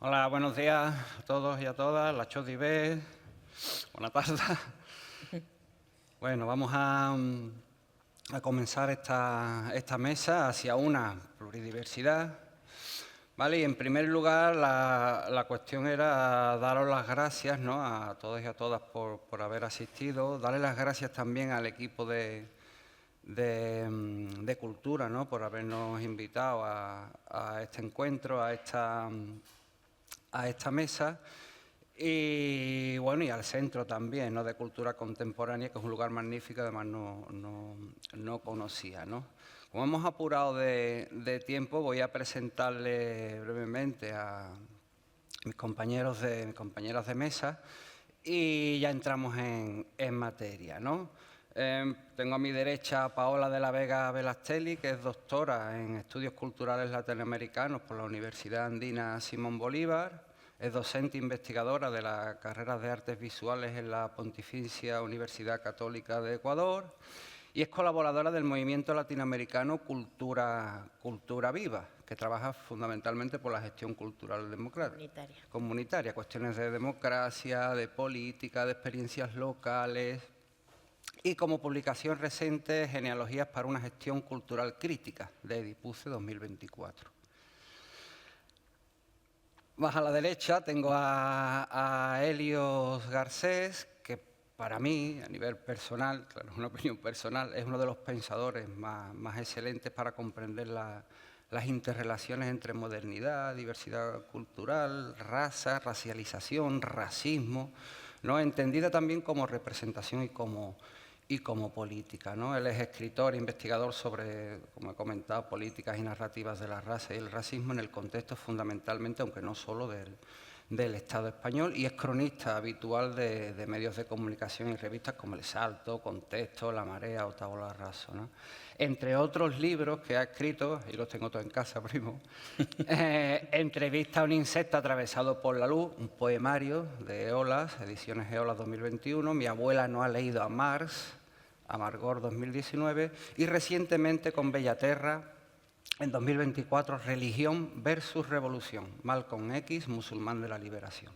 Hola, buenos días a todos y a todas, la Chodibé, buena tarde. Bueno, vamos a comenzar esta mesa hacia una pluridiversidad, ¿vale? Y en primer lugar, la cuestión era daros las gracias, ¿no?, a todos y a todas por haber asistido, darle las gracias también al equipo de Cultura, ¿no?, por habernos invitado a este encuentro, a esta mesa, y bueno, y al Centro también, ¿no?, de Cultura Contemporánea, que es un lugar magnífico, además no conocía, ¿no? Como hemos apurado de tiempo, voy a presentarle brevemente a mis compañeras de mesa y ya entramos en materia, ¿no? Tengo a mi derecha a Paola de la Vega Velastelli, que es doctora en Estudios Culturales Latinoamericanos por la Universidad Andina Simón Bolívar. Es docente investigadora de la carrera de Artes Visuales en la Pontificia Universidad Católica de Ecuador y es colaboradora del movimiento latinoamericano Cultura Viva, que trabaja fundamentalmente por la gestión cultural democrática, comunitaria, cuestiones de democracia, de política, de experiencias locales, y como publicación reciente, Genealogías para una gestión cultural crítica, de Edipuce 2024. Más a la derecha tengo a Helios Garcés, que para mí, a nivel personal, claro, es una opinión personal, es uno de los pensadores más excelentes para comprender las interrelaciones entre modernidad, diversidad cultural, raza, racialización, racismo, ¿no?, entendida también como representación y como política, ¿no? Él es escritor e investigador sobre, como he comentado, políticas y narrativas de la raza y el racismo en el contexto fundamentalmente, aunque no solo del Estado español, y es cronista habitual de medios de comunicación y revistas como El Salto, Contexto, La Marea o Tabula Rasa, ¿no? Entre otros libros que ha escrito, y los tengo todos en casa, primo, Entrevista a un insecto atravesado por la luz, un poemario de Eolas, ediciones Eolas 2021, Mi abuela no ha leído a Marx, Amargor 2019, y recientemente con Bellaterra, en 2024, Religión versus Revolución, Malcolm X, musulmán de la liberación.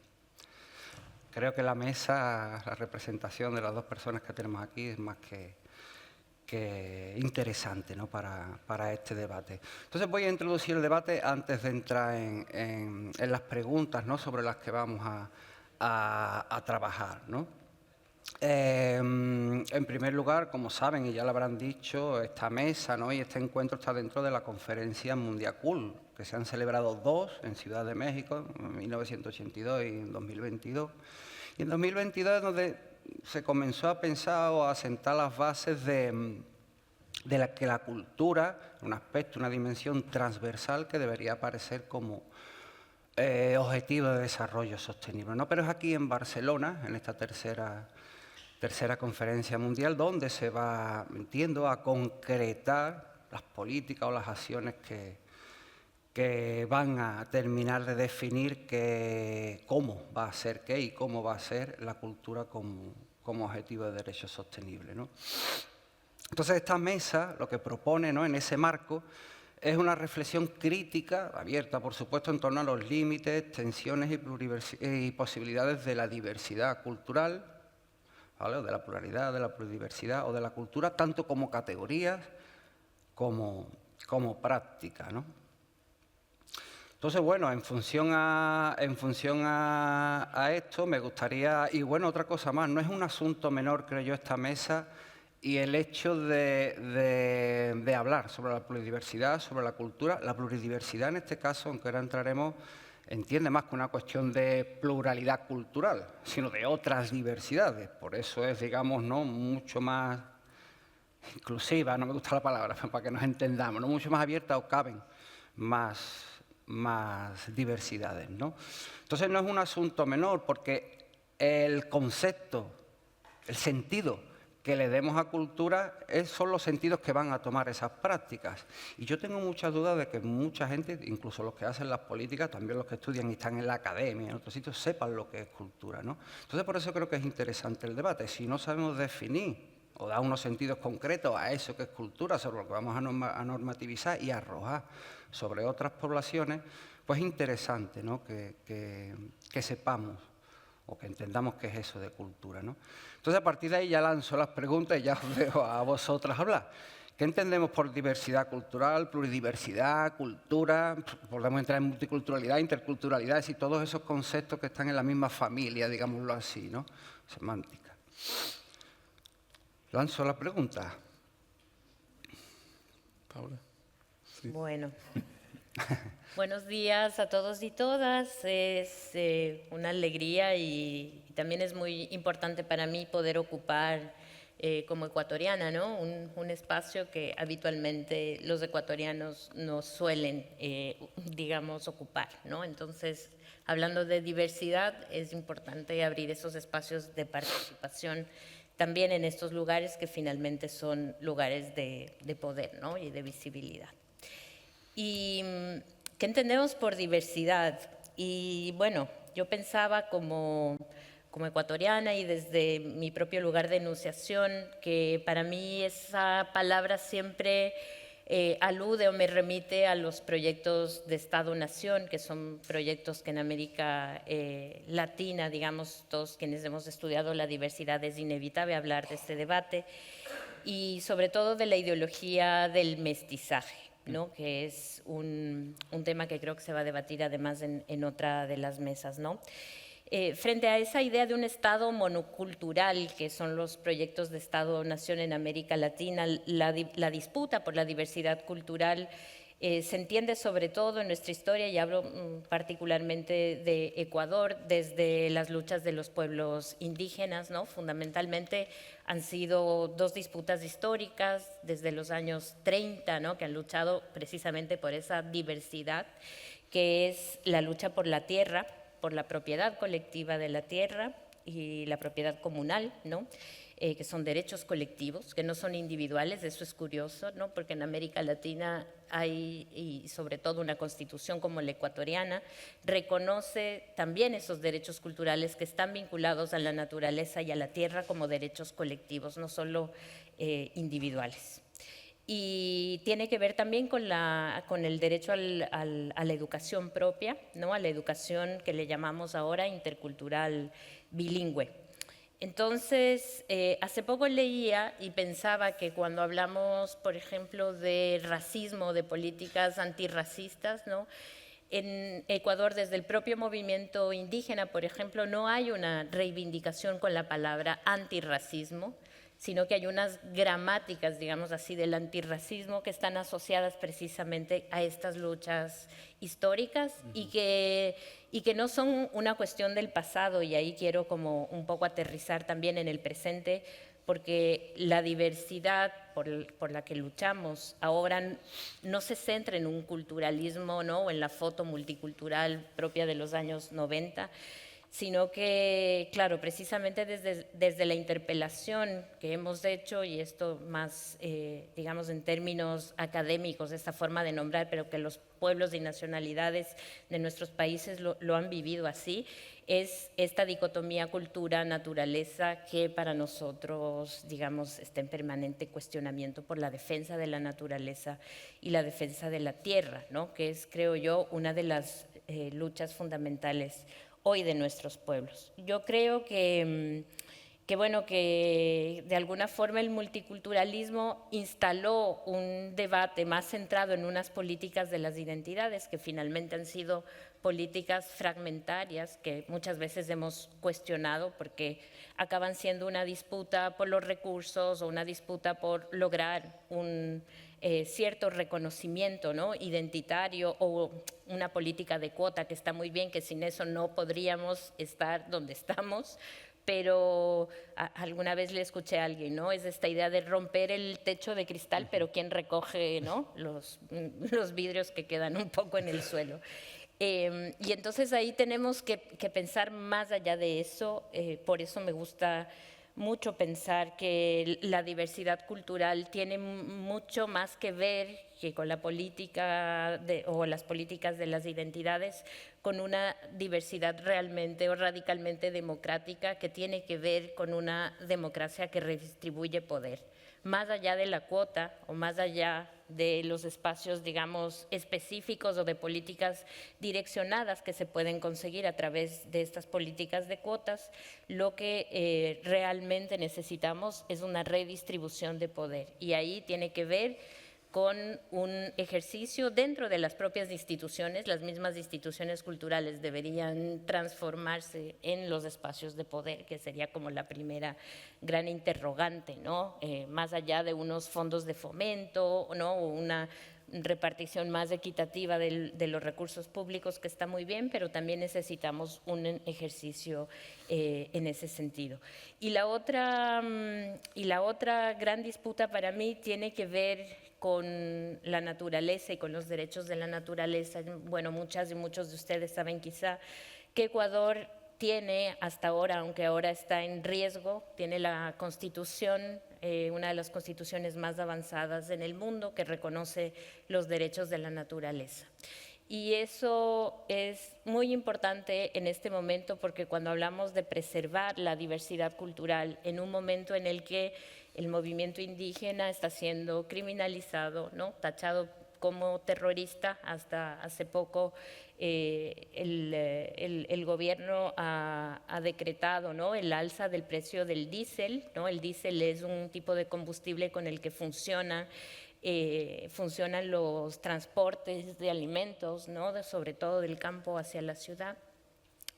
Creo que la mesa, la representación de las dos personas que tenemos aquí es más que interesante, ¿no?, para este debate. Entonces voy a introducir el debate antes de entrar en las preguntas, ¿no?, sobre las que vamos a trabajar, ¿no? En primer lugar, como saben y ya lo habrán dicho, esta mesa, ¿no?, y este encuentro está dentro de la conferencia Mundiacult, que se han celebrado dos en Ciudad de México, en 1982 y en 2022. Y en 2022 es donde se comenzó a pensar o a sentar las bases de que la cultura, un aspecto, una dimensión transversal que debería aparecer como objetivo de desarrollo sostenible, ¿no? Pero es aquí en Barcelona, en esta tercera conferencia mundial, donde se va, entiendo, a concretar las políticas o las acciones que van a terminar de definir cómo va a ser qué y cómo va a ser la cultura como objetivo de desarrollo sostenible, ¿no? Entonces, esta mesa lo que propone, ¿no?, en ese marco es una reflexión crítica, abierta, por supuesto, en torno a los límites, tensiones y posibilidades de la diversidad cultural, ¿vale?, o de la pluralidad, de la pluridiversidad o de la cultura, tanto como categorías como práctica, ¿no? Entonces, bueno, en función a esto me gustaría, y bueno, otra cosa más, no es un asunto menor, creo yo, esta mesa y el hecho de hablar sobre la pluridiversidad, sobre la cultura. La pluridiversidad en este caso, aunque ahora entraremos, entiende más que una cuestión de pluralidad cultural, sino de otras diversidades. Por eso es, digamos, ¿no?, mucho más inclusiva, no me gusta la palabra, para que nos entendamos, ¿no?, mucho más abierta o caben más diversidades, ¿no? Entonces no es un asunto menor porque el concepto, el sentido que le demos a cultura son los sentidos que van a tomar esas prácticas. Y yo tengo muchas dudas de que mucha gente, incluso los que hacen las políticas, también los que estudian y están en la academia, en otros sitios, sepan lo que es cultura, ¿no? Entonces por eso creo que es interesante el debate. Si no sabemos definir o dar unos sentidos concretos a eso que es cultura, sobre lo que vamos a normativizar y arrojar sobre otras poblaciones, pues es interesante, ¿no? que sepamos o que entendamos qué es eso de cultura, ¿no? Entonces, a partir de ahí ya lanzo las preguntas y ya os dejo a vosotras hablar. ¿Qué entendemos por diversidad cultural, pluridiversidad, cultura? Podemos entrar en multiculturalidad, interculturalidad, y todos esos conceptos que están en la misma familia, digámoslo así, ¿no? Semántica. Lanzo la pregunta. Paula. Sí. Bueno, buenos días a todos y todas. Es una alegría y también es muy importante para mí poder ocupar como ecuatoriana, ¿no? Un espacio que habitualmente los ecuatorianos no suelen, digamos, ocupar, ¿no? Entonces, hablando de diversidad, es importante abrir esos espacios de participación también en estos lugares que finalmente son lugares de poder, ¿no? Y de visibilidad. ¿Y qué entendemos por diversidad? Y bueno, yo pensaba como ecuatoriana y desde mi propio lugar de enunciación, que para mí esa palabra siempre alude o me remite a los proyectos de Estado-Nación, que son proyectos que en América Latina, digamos, todos quienes hemos estudiado la diversidad es inevitable hablar de este debate, y sobre todo de la ideología del mestizaje, ¿no? Que es un tema que creo que se va a debatir además en otra de las mesas, ¿no? Frente a esa idea de un Estado monocultural, que son los proyectos de Estado-Nación en América Latina, la disputa por la diversidad cultural se entiende sobre todo en nuestra historia, y hablo particularmente de Ecuador, desde las luchas de los pueblos indígenas, ¿no? Fundamentalmente han sido dos disputas históricas desde los años 30, ¿no? Que han luchado precisamente por esa diversidad, que es la lucha por la tierra, por la propiedad colectiva de la tierra y la propiedad comunal, ¿no? Que son derechos colectivos, que no son individuales. Eso es curioso, ¿no? Porque en América Latina hay, y sobre todo una constitución como la ecuatoriana, reconoce también esos derechos culturales que están vinculados a la naturaleza y a la tierra como derechos colectivos, no solo individuales. Y tiene que ver también con el derecho a la educación propia, ¿no? A la educación que le llamamos ahora intercultural bilingüe. Entonces, hace poco leía y pensaba que cuando hablamos, por ejemplo, de racismo, de políticas antirracistas, ¿no? En Ecuador, desde el propio movimiento indígena, por ejemplo, no hay una reivindicación con la palabra antirracismo, sino que hay unas gramáticas, digamos así, del antirracismo que están asociadas precisamente a estas luchas históricas y que no son una cuestión del pasado, y ahí quiero como un poco aterrizar también en el presente, porque la diversidad por la que luchamos ahora no se centra en un culturalismo, ¿no? O en la foto multicultural propia de los años 90, sino que, claro, precisamente desde la interpelación que hemos hecho, y esto más, digamos, en términos académicos, esta forma de nombrar, pero que los pueblos y nacionalidades de nuestros países lo han vivido así, es esta dicotomía cultura-naturaleza que para nosotros, digamos, está en permanente cuestionamiento por la defensa de la naturaleza y la defensa de la tierra, ¿no? Que es, creo yo, una de las luchas fundamentales hoy de nuestros pueblos. Yo creo que bueno, que de alguna forma el multiculturalismo instaló un debate más centrado en unas políticas de las identidades que finalmente han sido políticas fragmentarias que muchas veces hemos cuestionado porque acaban siendo una disputa por los recursos o una disputa por lograr un cierto reconocimiento, ¿no? Identitario, o una política de cuota que está muy bien, que sin eso no podríamos estar donde estamos, pero alguna vez le escuché a alguien, ¿no? Es esta idea de romper el techo de cristal, pero ¿quién recoge, ¿no? los vidrios que quedan un poco en el suelo? Y entonces ahí tenemos que pensar más allá de eso, por eso me gusta mucho pensar que la diversidad cultural tiene mucho más que ver que con la política o las políticas de las identidades, con una diversidad realmente o radicalmente democrática que tiene que ver con una democracia que redistribuye poder, más allá de la cuota o más allá de los espacios, digamos, específicos o de políticas direccionadas que se pueden conseguir a través de estas políticas de cuotas. Lo que realmente necesitamos es una redistribución de poder, y ahí tiene que ver con un ejercicio dentro de las propias instituciones. Las mismas instituciones culturales deberían transformarse en los espacios de poder, que sería como la primera gran interrogante, ¿no? Más allá de unos fondos de fomento, ¿no? O una repartición más equitativa de los recursos públicos, que está muy bien, pero también necesitamos un ejercicio en ese sentido. Y la otra gran disputa para mí tiene que ver con la naturaleza y con los derechos de la naturaleza. Bueno, muchas y muchos de ustedes saben quizá que Ecuador tiene hasta ahora, aunque ahora está en riesgo, tiene la Constitución, una de las constituciones más avanzadas en el mundo, que reconoce los derechos de la naturaleza. Y eso es muy importante en este momento, porque cuando hablamos de preservar la diversidad cultural en un momento en el que el movimiento indígena está siendo criminalizado, ¿no? Tachado como terrorista, hasta hace poco el gobierno ha decretado, ¿no?, el alza del precio del diésel, ¿no? El diésel es un tipo de combustible con el que funcionan los transportes de alimentos, ¿no?, sobre todo del campo hacia la ciudad.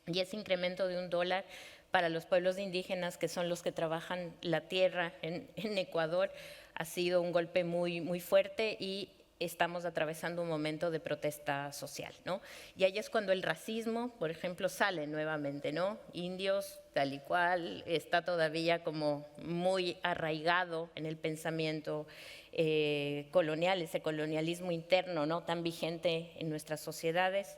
Y ese incremento de $1 para los pueblos indígenas, que son los que trabajan la tierra en Ecuador, ha sido un golpe muy, muy fuerte, y estamos atravesando un momento de protesta social, ¿no? Y ahí es cuando el racismo, por ejemplo, sale nuevamente, ¿no? Indios, tal y cual, está todavía como muy arraigado en el pensamiento colonial, ese colonialismo interno, ¿no?, tan vigente en nuestras sociedades.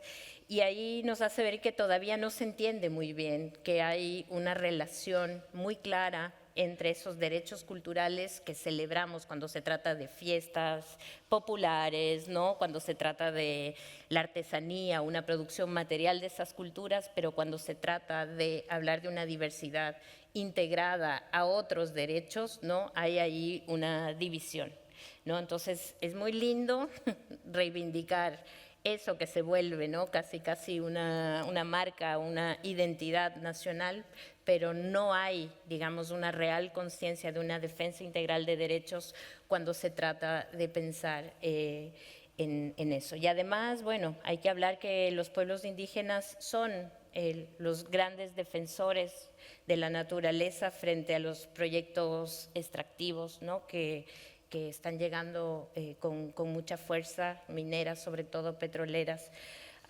Y ahí nos hace ver que todavía no se entiende muy bien, que hay una relación muy clara entre esos derechos culturales que celebramos cuando se trata de fiestas populares, ¿no?, cuando se trata de la artesanía, una producción material de esas culturas, pero cuando se trata de hablar de una diversidad integrada a otros derechos, ¿no?, hay ahí una división, ¿no? Entonces es muy lindo reivindicar eso que se vuelve, ¿no?, casi una marca, una identidad nacional, pero no hay, digamos, una real conciencia de una defensa integral de derechos cuando se trata de pensar en eso. Y además, bueno, hay que hablar que los pueblos indígenas son los grandes defensores de la naturaleza frente a los proyectos extractivos, ¿no?, que están llegando con mucha fuerza, mineras, sobre todo petroleras,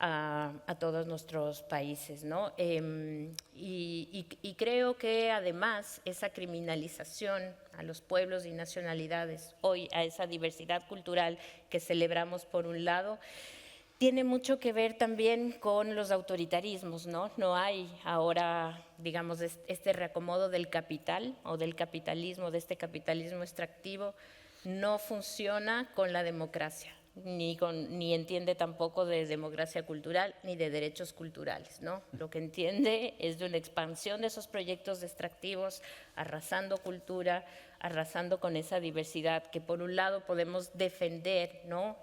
a todos nuestros países, ¿no? Y creo que además esa criminalización a los pueblos y nacionalidades, hoy a esa diversidad cultural que celebramos por un lado, tiene mucho que ver también con los autoritarismos, ¿no? No hay ahora, digamos, este reacomodo del capital o del capitalismo, de este capitalismo extractivo, no funciona con la democracia, ni entiende tampoco de democracia cultural ni de derechos culturales, ¿no? Lo que entiende es de una expansión de esos proyectos extractivos, arrasando cultura, arrasando con esa diversidad que por un lado podemos defender, ¿no?,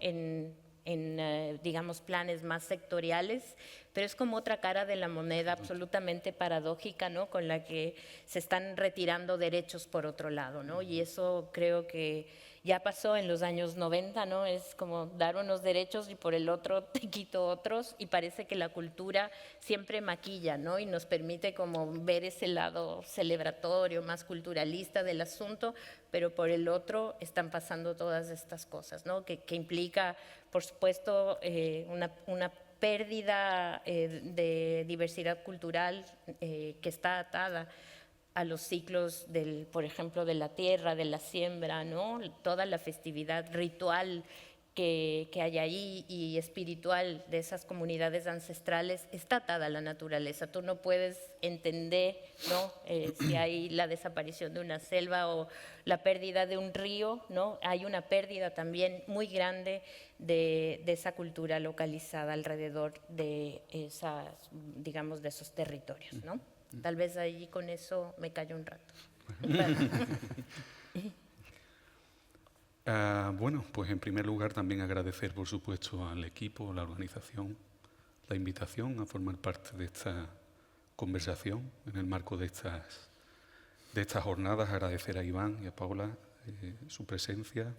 digamos, planes más sectoriales, pero es como otra cara de la moneda absolutamente paradójica, ¿no?, con la que se están retirando derechos por otro lado, ¿no? Y eso creo que ya pasó en los años 90, ¿no? Es como dar unos derechos y por el otro te quito otros, y parece que la cultura siempre maquilla, ¿no?, y nos permite como ver ese lado celebratorio, más culturalista del asunto, pero por el otro están pasando todas estas cosas, ¿no?, que implica, por supuesto, una pérdida de diversidad cultural que está atada a los ciclos, por ejemplo, de la tierra, de la siembra, ¿no?, toda la festividad ritual que hay ahí y espiritual de esas comunidades ancestrales está atada a la naturaleza. Tú no puedes entender, ¿no? Si hay la desaparición de una selva o la pérdida de un río, ¿no? Hay una pérdida también muy grande de esa cultura localizada alrededor de esas, digamos, de esos territorios, ¿no? Tal vez ahí con eso me callo un rato. Bueno, pues en primer lugar también agradecer, por supuesto, al equipo, a la organización, la invitación a formar parte de esta conversación en el marco de estas jornadas. Agradecer a Iván y a Paula su presencia,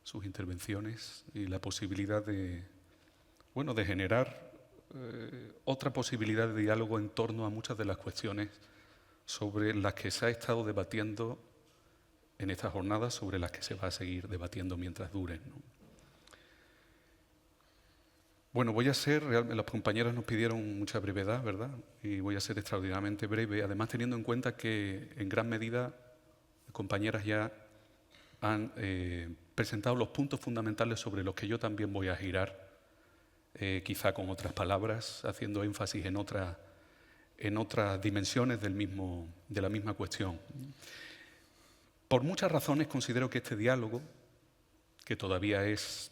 sus intervenciones y la posibilidad de generar otra posibilidad de diálogo en torno a muchas de las cuestiones sobre las que se ha estado debatiendo en estas jornadas, sobre las que se va a seguir debatiendo mientras duren, ¿no? Bueno, los compañeros nos pidieron mucha brevedad, ¿verdad? Y voy a ser extraordinariamente breve, además teniendo en cuenta que en gran medida compañeras ya han presentado los puntos fundamentales sobre los que yo también voy a girar, quizá con otras palabras, haciendo énfasis en otras dimensiones de la misma cuestión. Por muchas razones considero que este diálogo, que todavía es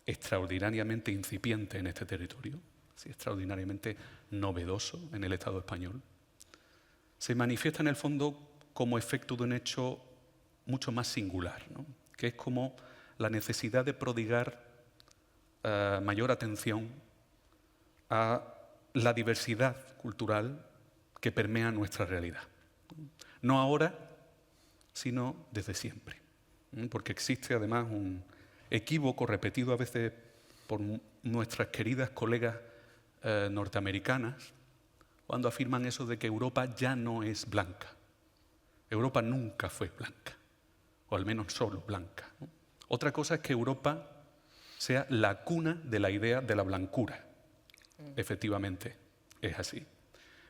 extraordinariamente incipiente en este territorio, extraordinariamente novedoso en el Estado español, se manifiesta en el fondo como efecto de un hecho mucho más singular, ¿no? Que es como la necesidad de prodigar mayor atención a la diversidad cultural que permea nuestra realidad. No ahora, sino desde siempre. Porque existe además un equívoco repetido a veces por nuestras queridas colegas norteamericanas cuando afirman eso de que Europa ya no es blanca. Europa nunca fue blanca, o al menos solo blanca, ¿no? Otra cosa es que Europa sea la cuna de la idea de la blancura. Efectivamente, es así.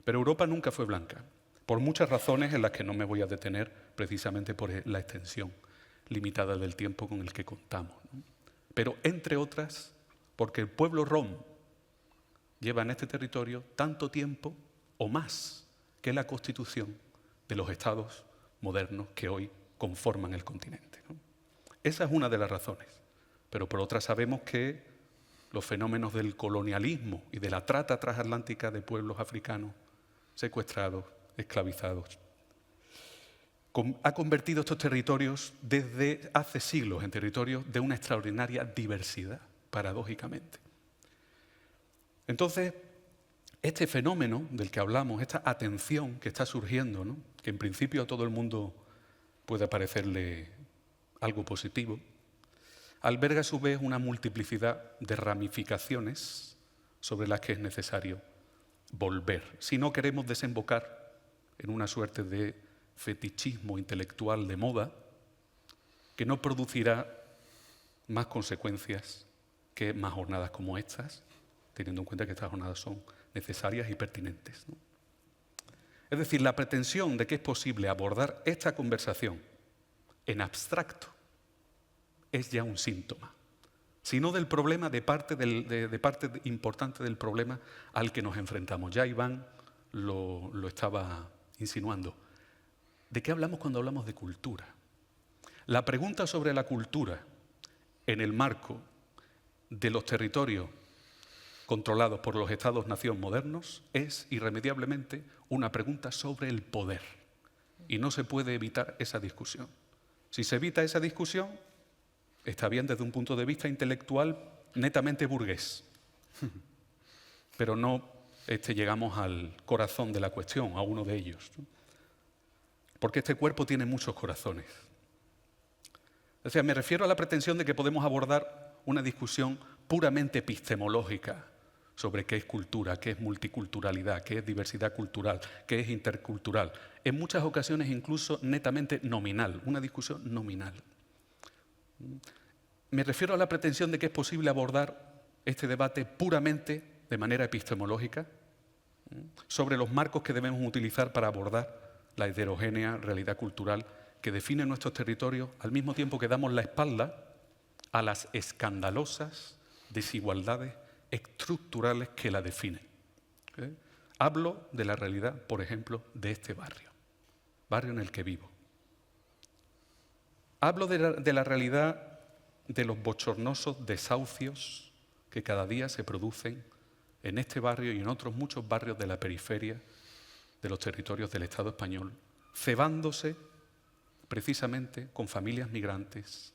Pero Europa nunca fue blanca, por muchas razones en las que no me voy a detener, precisamente por la extensión limitada del tiempo con el que contamos, ¿no? Pero, entre otras, porque el pueblo rom lleva en este territorio tanto tiempo o más que la constitución de los estados modernos que hoy conforman el continente, ¿no? Esa es una de las razones. Pero por otra sabemos que los fenómenos del colonialismo y de la trata transatlántica de pueblos africanos secuestrados, esclavizados, ha convertido estos territorios desde hace siglos en territorios de una extraordinaria diversidad, paradójicamente. Entonces, este fenómeno del que hablamos, esta atención que está surgiendo, ¿no? Que en principio a todo el mundo puede parecerle algo positivo, alberga a su vez una multiplicidad de ramificaciones sobre las que es necesario volver, si no queremos desembocar en una suerte de fetichismo intelectual de moda que no producirá más consecuencias que más jornadas como estas, teniendo en cuenta que estas jornadas son necesarias y pertinentes, ¿no? Es decir, la pretensión de que es posible abordar esta conversación en abstracto es ya un síntoma, sino del problema, de parte importante del problema al que nos enfrentamos. Ya Iván lo estaba insinuando. ¿De qué hablamos cuando hablamos de cultura? La pregunta sobre la cultura en el marco de los territorios controlados por los estados-nación modernos es irremediablemente una pregunta sobre el poder. Y no se puede evitar esa discusión. Si se evita esa discusión, está bien desde un punto de vista intelectual netamente burgués. Pero no llegamos al corazón de la cuestión, a uno de ellos, ¿no? Porque este cuerpo tiene muchos corazones. O sea, me refiero a la pretensión de que podemos abordar una discusión puramente epistemológica sobre qué es cultura, qué es multiculturalidad, qué es diversidad cultural, qué es intercultural. En muchas ocasiones incluso netamente nominal, una discusión nominal. Me refiero a la pretensión de que es posible abordar este debate puramente de manera epistemológica sobre los marcos que debemos utilizar para abordar la heterogénea realidad cultural que define nuestros territorios, al mismo tiempo que damos la espalda a las escandalosas desigualdades estructurales que la definen. Hablo de la realidad, por ejemplo, de este barrio en el que vivo. Hablo de la realidad de los bochornosos desahucios que cada día se producen en este barrio y en otros muchos barrios de la periferia de los territorios del Estado español, cebándose precisamente con familias migrantes,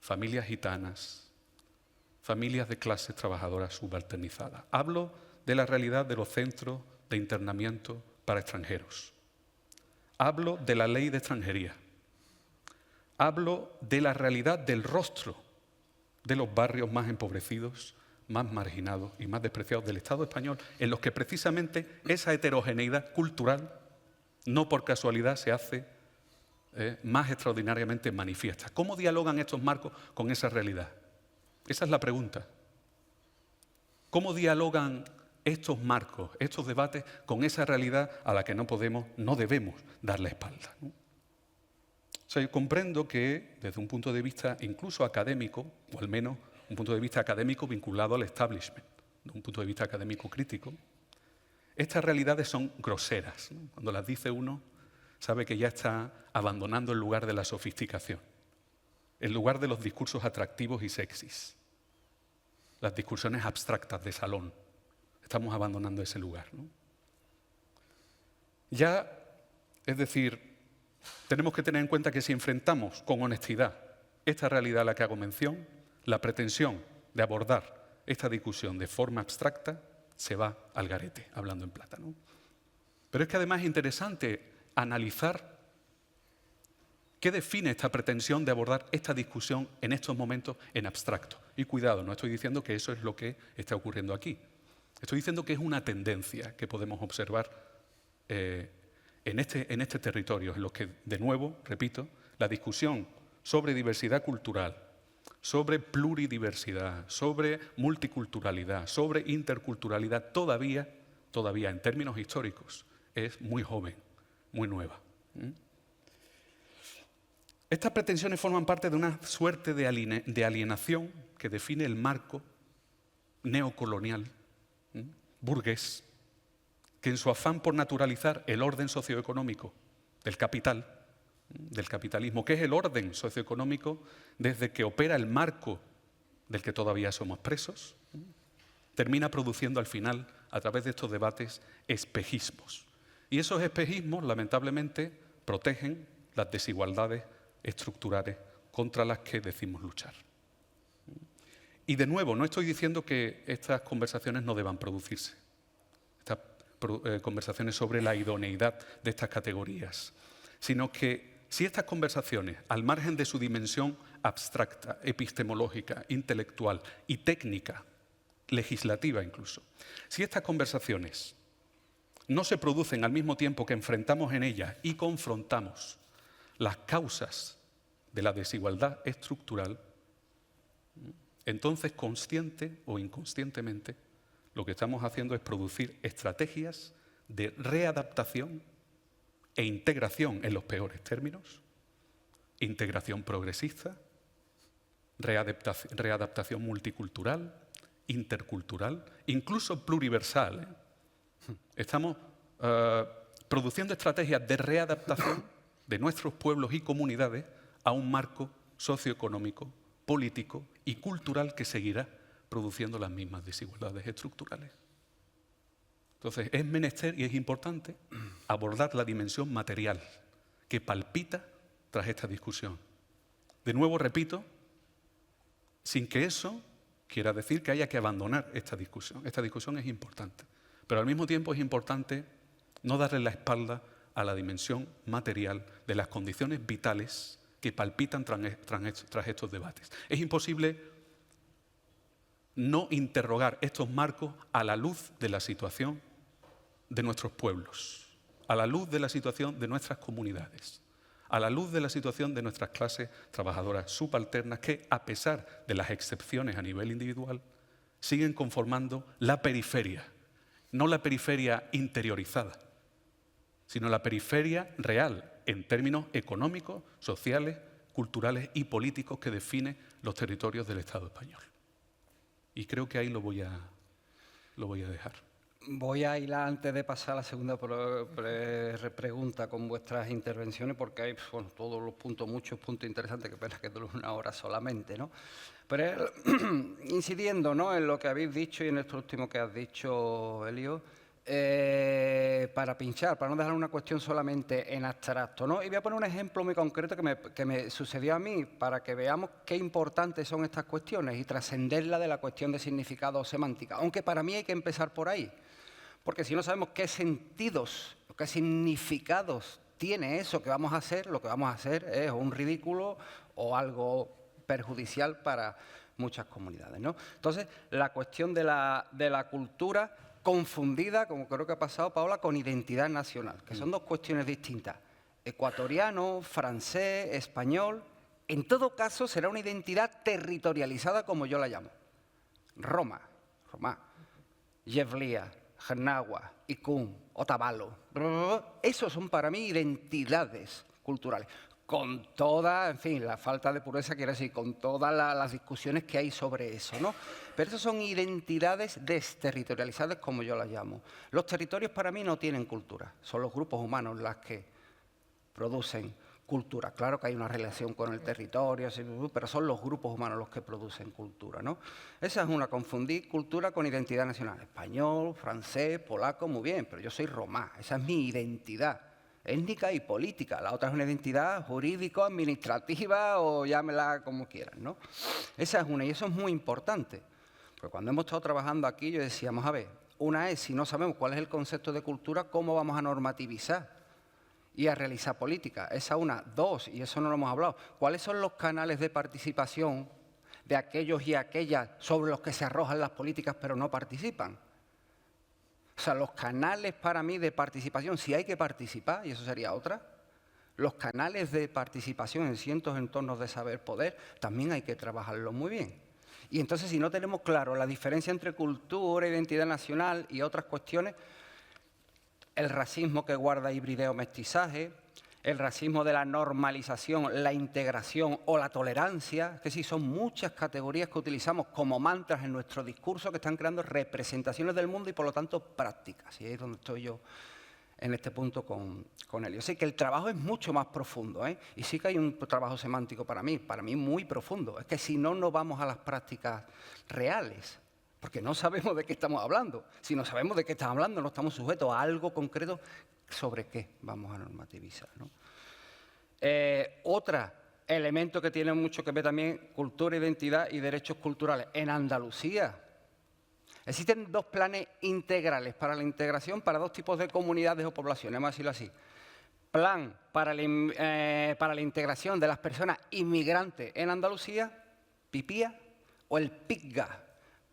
familias gitanas, familias de clases trabajadoras subalternizadas. Hablo de la realidad de los centros de internamiento para extranjeros. Hablo de la ley de extranjería. Hablo de la realidad del rostro de los barrios más empobrecidos, más marginados y más despreciados del Estado español, en los que precisamente esa heterogeneidad cultural no por casualidad se hace más extraordinariamente manifiesta. ¿Cómo dialogan estos marcos con esa realidad? Esa es la pregunta. ¿Cómo dialogan estos marcos, estos debates con esa realidad a la que no debemos dar la espalda, ¿no? O sea, yo comprendo que desde un punto de vista incluso académico, o al menos un punto de vista académico vinculado al establishment, de un punto de vista académico crítico, estas realidades son groseras, ¿no? Cuando las dice uno, sabe que ya está abandonando el lugar de la sofisticación, el lugar de los discursos atractivos y sexys, las discusiones abstractas de salón. Estamos abandonando ese lugar, ¿no? Ya, es decir, tenemos que tener en cuenta que si enfrentamos con honestidad esta realidad a la que hago mención, la pretensión de abordar esta discusión de forma abstracta se va al garete, hablando en plata, ¿no? Pero es que además es interesante analizar qué define esta pretensión de abordar esta discusión en estos momentos en abstracto. Y cuidado, no estoy diciendo que eso es lo que está ocurriendo aquí. Estoy diciendo que es una tendencia que podemos observar en este territorio, en los que, de nuevo, repito, la discusión sobre diversidad cultural, sobre pluridiversidad, sobre multiculturalidad, sobre interculturalidad, todavía en términos históricos, es muy joven, muy nueva. Estas pretensiones forman parte de una suerte de alienación que define el marco neocolonial, burgués, que en su afán por naturalizar el orden socioeconómico del capital, del capitalismo, que es el orden socioeconómico desde que opera el marco del que todavía somos presos, termina produciendo al final, a través de estos debates, espejismos. Y esos espejismos, lamentablemente, protegen las desigualdades estructurales contra las que decimos luchar. Y de nuevo, no estoy diciendo que estas conversaciones no deban producirse, estas conversaciones sobre la idoneidad de estas categorías, sino que si estas conversaciones, al margen de su dimensión abstracta, epistemológica, intelectual y técnica, legislativa incluso, si estas conversaciones no se producen al mismo tiempo que enfrentamos en ellas y confrontamos las causas de la desigualdad estructural, entonces, consciente o inconscientemente, lo que estamos haciendo es producir estrategias de readaptación e integración en los peores términos, integración progresista, readaptación multicultural, intercultural, incluso pluriversal. Estamos produciendo estrategias de readaptación de nuestros pueblos y comunidades a un marco socioeconómico, político y cultural que seguirá produciendo las mismas desigualdades estructurales. Entonces, es menester y es importante abordar la dimensión material que palpita tras esta discusión. De nuevo, repito, sin que eso quiera decir que haya que abandonar esta discusión. Esta discusión es importante, pero al mismo tiempo es importante no darle la espalda a la dimensión material de las condiciones vitales que palpitan tras estos debates. Es imposible no interrogar estos marcos a la luz de la situación de nuestros pueblos, a la luz de la situación de nuestras comunidades, a la luz de la situación de nuestras clases trabajadoras subalternas que, a pesar de las excepciones a nivel individual, siguen conformando la periferia, no la periferia interiorizada, sino la periferia real en términos económicos, sociales, culturales y políticos que definen los territorios del Estado español. Y creo que ahí lo voy a dejar. Voy a hilar antes de pasar a la segunda pregunta con vuestras intervenciones, porque hay todos los puntos, muchos puntos interesantes, que pena que dure una hora solamente, ¿no? Pero incidiendo, ¿no?, en lo que habéis dicho y en esto último que has dicho, Elio, para pinchar, para no dejar una cuestión solamente en abstracto, ¿no? Y voy a poner un ejemplo muy concreto que me sucedió a mí, para que veamos qué importantes son estas cuestiones y trascenderla de la cuestión de significado o semántica, aunque para mí hay que empezar por ahí. Porque si no sabemos qué sentidos, qué significados tiene eso que vamos a hacer, lo que vamos a hacer es un ridículo o algo perjudicial para muchas comunidades, ¿no? Entonces, la cuestión de la cultura confundida, como creo que ha pasado, Paola, con identidad nacional, que son dos cuestiones distintas. Ecuatoriano, francés, español. En todo caso, será una identidad territorializada, como yo la llamo. Roma, Yevlia, Jernagua, Icún, Otavalo. Esos son para mí identidades culturales. Con toda, en fin, la falta de pureza, quiero decir, con todas las discusiones que hay sobre eso, ¿no? Pero esas son identidades desterritorializadas, como yo las llamo. Los territorios para mí no tienen cultura, son los grupos humanos los que producen cultura. Claro que hay una relación con el territorio, pero son los grupos humanos los que producen cultura, ¿no? Esa es una, confundir cultura con identidad nacional. Español, francés, polaco, muy bien, pero yo soy romá, esa es mi identidad étnica y política. La otra es una identidad jurídico, administrativa o llámela como quieran, ¿no? Esa es una, y eso es muy importante. Porque cuando hemos estado trabajando aquí, yo decíamos, a ver, una es, si no sabemos cuál es el concepto de cultura, ¿cómo vamos a normativizar y a realizar política? Esa una. Dos, y eso no lo hemos hablado, ¿cuáles son los canales de participación de aquellos y aquellas sobre los que se arrojan las políticas pero no participan? O sea, los canales para mí de participación, si hay que participar, y eso sería otra, los canales de participación en ciertos entornos de saber-poder, también hay que trabajarlos muy bien. Y entonces, si no tenemos claro la diferencia entre cultura, identidad nacional y otras cuestiones, el racismo que guarda hibrideo mestizaje, el racismo de la normalización, la integración o la tolerancia, que sí, son muchas categorías que utilizamos como mantras en nuestro discurso que están creando representaciones del mundo y, por lo tanto, prácticas. Y ahí es donde estoy yo en este punto con él. Yo sé que el trabajo es mucho más profundo, ¿eh? Y sí que hay un trabajo semántico para mí muy profundo. Es que si no, no vamos a las prácticas reales, porque no sabemos de qué estamos hablando. Si no sabemos de qué estamos hablando, no estamos sujetos a algo concreto sobre qué vamos a normativizar, ¿no? Otro elemento que tiene mucho que ver también, cultura, identidad y derechos culturales. En Andalucía existen dos planes integrales para la integración para dos tipos de comunidades o poblaciones, vamos a decirlo así. Plan para la integración de las personas inmigrantes en Andalucía, PIPIA, o el PICGA,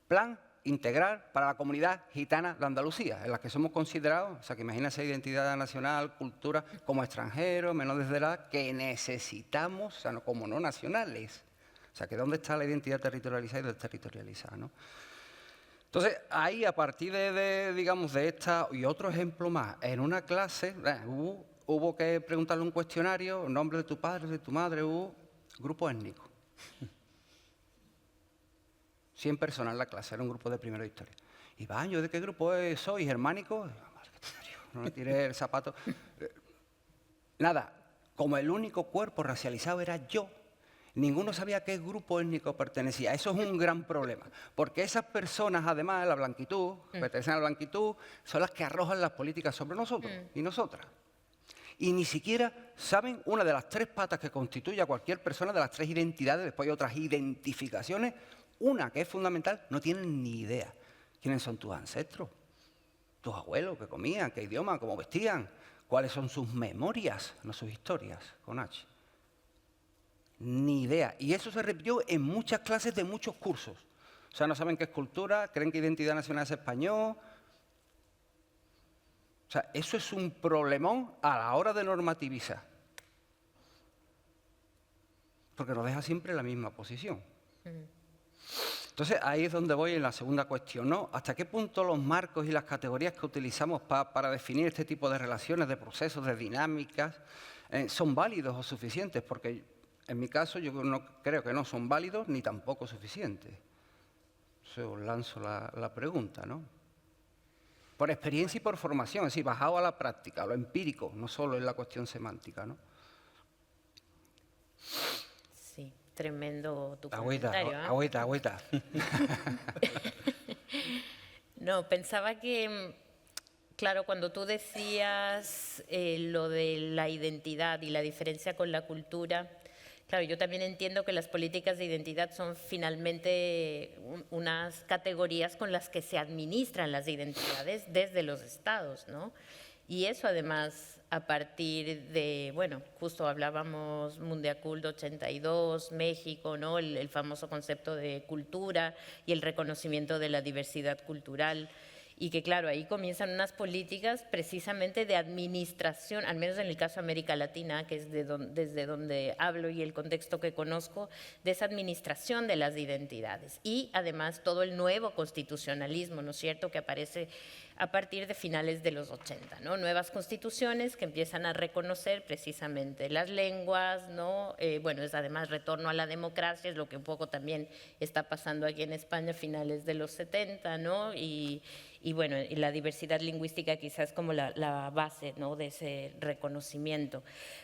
Plan Integral para la Comunidad Gitana de Andalucía, en la que somos considerados, o sea, que imagínense identidad nacional, cultura, como extranjeros, menores de edad, que necesitamos, o sea, no, como no nacionales. O sea, que ¿dónde está la identidad territorializada y desterritorializada, ¿no? Entonces, ahí, a partir digamos, de esta y otro ejemplo más, en una clase hubo que preguntarle un cuestionario, nombre de tu padre, de tu madre, grupo étnico. 100 personas en la clase, era un grupo de primero de historia. Iván, ¿yo de qué grupo soy? ¿Germánico? No me tiré el zapato. Nada, como el único cuerpo racializado era yo, ninguno sabía a qué grupo étnico pertenecía. Eso es un gran problema, porque esas personas, además, la blanquitud, pertenecen a la blanquitud, son las que arrojan las políticas sobre nosotros y nosotras. Y ni siquiera saben una de las tres patas que constituye a cualquier persona, de las tres identidades, después hay otras identificaciones. Una que es fundamental, no tienen ni idea. ¿Quiénes son tus ancestros? ¿Tus abuelos? ¿Qué comían? ¿Qué idioma? ¿Cómo vestían? ¿Cuáles son sus memorias? No sus historias, con H. Ni idea. Y eso se repitió en muchas clases de muchos cursos. O sea, no saben qué es cultura, creen que identidad nacional es español. O sea, eso es un problemón a la hora de normativizar. Porque nos deja siempre en la misma posición. Entonces, ahí es donde voy en la segunda cuestión, ¿no? ¿Hasta qué punto los marcos y las categorías que utilizamos para definir este tipo de relaciones, de procesos, de dinámicas, son válidos o suficientes? Porque En mi caso, yo creo que no son válidos ni tampoco suficientes. Os lanzo la pregunta, ¿no? Por experiencia y por formación, es decir, bajado a la práctica, a lo empírico, no solo en la cuestión semántica, ¿no? Sí, tremendo tu comentario. Agüita. No, pensaba que, claro, cuando tú decías lo de la identidad y la diferencia con la cultura, claro, yo también entiendo que las políticas de identidad son finalmente unas categorías con las que se administran las identidades desde los estados, ¿no? Y eso además a partir de, bueno, justo hablábamos Mundiacult 82, México, ¿no? El famoso concepto de cultura y el reconocimiento de la diversidad cultural. Y que claro, ahí comienzan unas políticas precisamente de administración, al menos en el caso de América Latina, que es desde donde hablo y el contexto que conozco, de esa administración de las identidades. Y además todo el nuevo constitucionalismo, ¿no es cierto?, que aparece a partir de finales de los 80, ¿no? Nuevas constituciones que empiezan a reconocer precisamente las lenguas, ¿no? Bueno, es además retorno a la democracia, es lo que un poco también está pasando aquí en España a finales de los 70, ¿no? Y bueno, y la diversidad lingüística quizás como la base, ¿no?, de ese reconocimiento.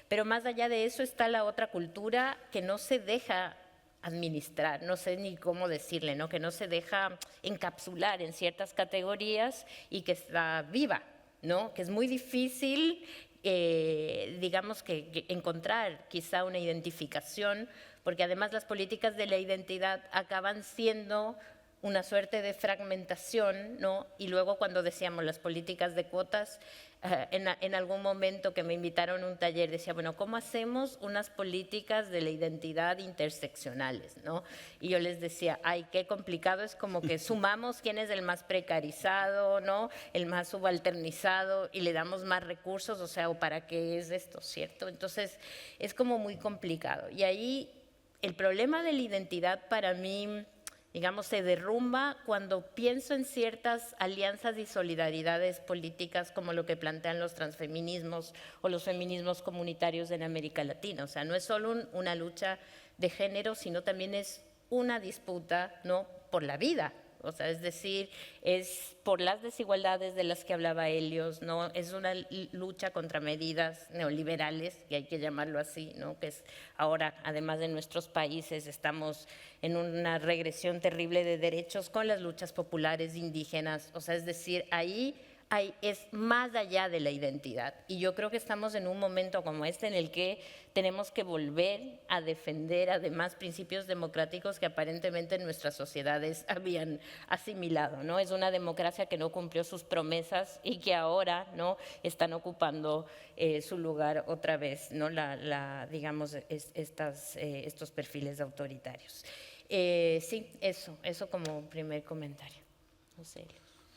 Pero más allá de eso está la otra cultura que no se deja administrar, no sé ni cómo decirle, ¿no?, que no se deja encapsular en ciertas categorías y que está viva, ¿no?, que es muy difícil, digamos, que encontrar quizá una identificación, porque además las políticas de la identidad acaban siendo una suerte de fragmentación, ¿no? Y luego cuando decíamos las políticas de cuotas, en algún momento que me invitaron a un taller, decía, bueno, ¿cómo hacemos unas políticas de la identidad interseccionales, ¿no? Y yo les decía, ay, qué complicado, es como que sumamos quién es el más precarizado, ¿no?, el más subalternizado, y le damos más recursos, o sea, ¿o para qué es esto, cierto? Entonces, es como muy complicado. Y ahí el problema de la identidad para mí, digamos, se derrumba cuando pienso en ciertas alianzas y solidaridades políticas como lo que plantean los transfeminismos o los feminismos comunitarios en América Latina. O sea, no es solo una lucha de género, sino también es una disputa, ¿no?, por la vida. O sea, es decir, es por las desigualdades de las que hablaba Helios, ¿no? Es una lucha contra medidas neoliberales, que hay que llamarlo así, ¿no?, que es ahora, además de nuestros países, estamos en una regresión terrible de derechos con las luchas populares indígenas. O sea, es decir, ahí es más allá de la identidad. Y yo creo que estamos en un momento como este en el que tenemos que volver a defender además principios democráticos que aparentemente nuestras sociedades habían asimilado, ¿no? Es una democracia que no cumplió sus promesas y que ahora, ¿no?, están ocupando su lugar otra vez, ¿no?, digamos, estos perfiles autoritarios. Sí, eso como primer comentario. No sé.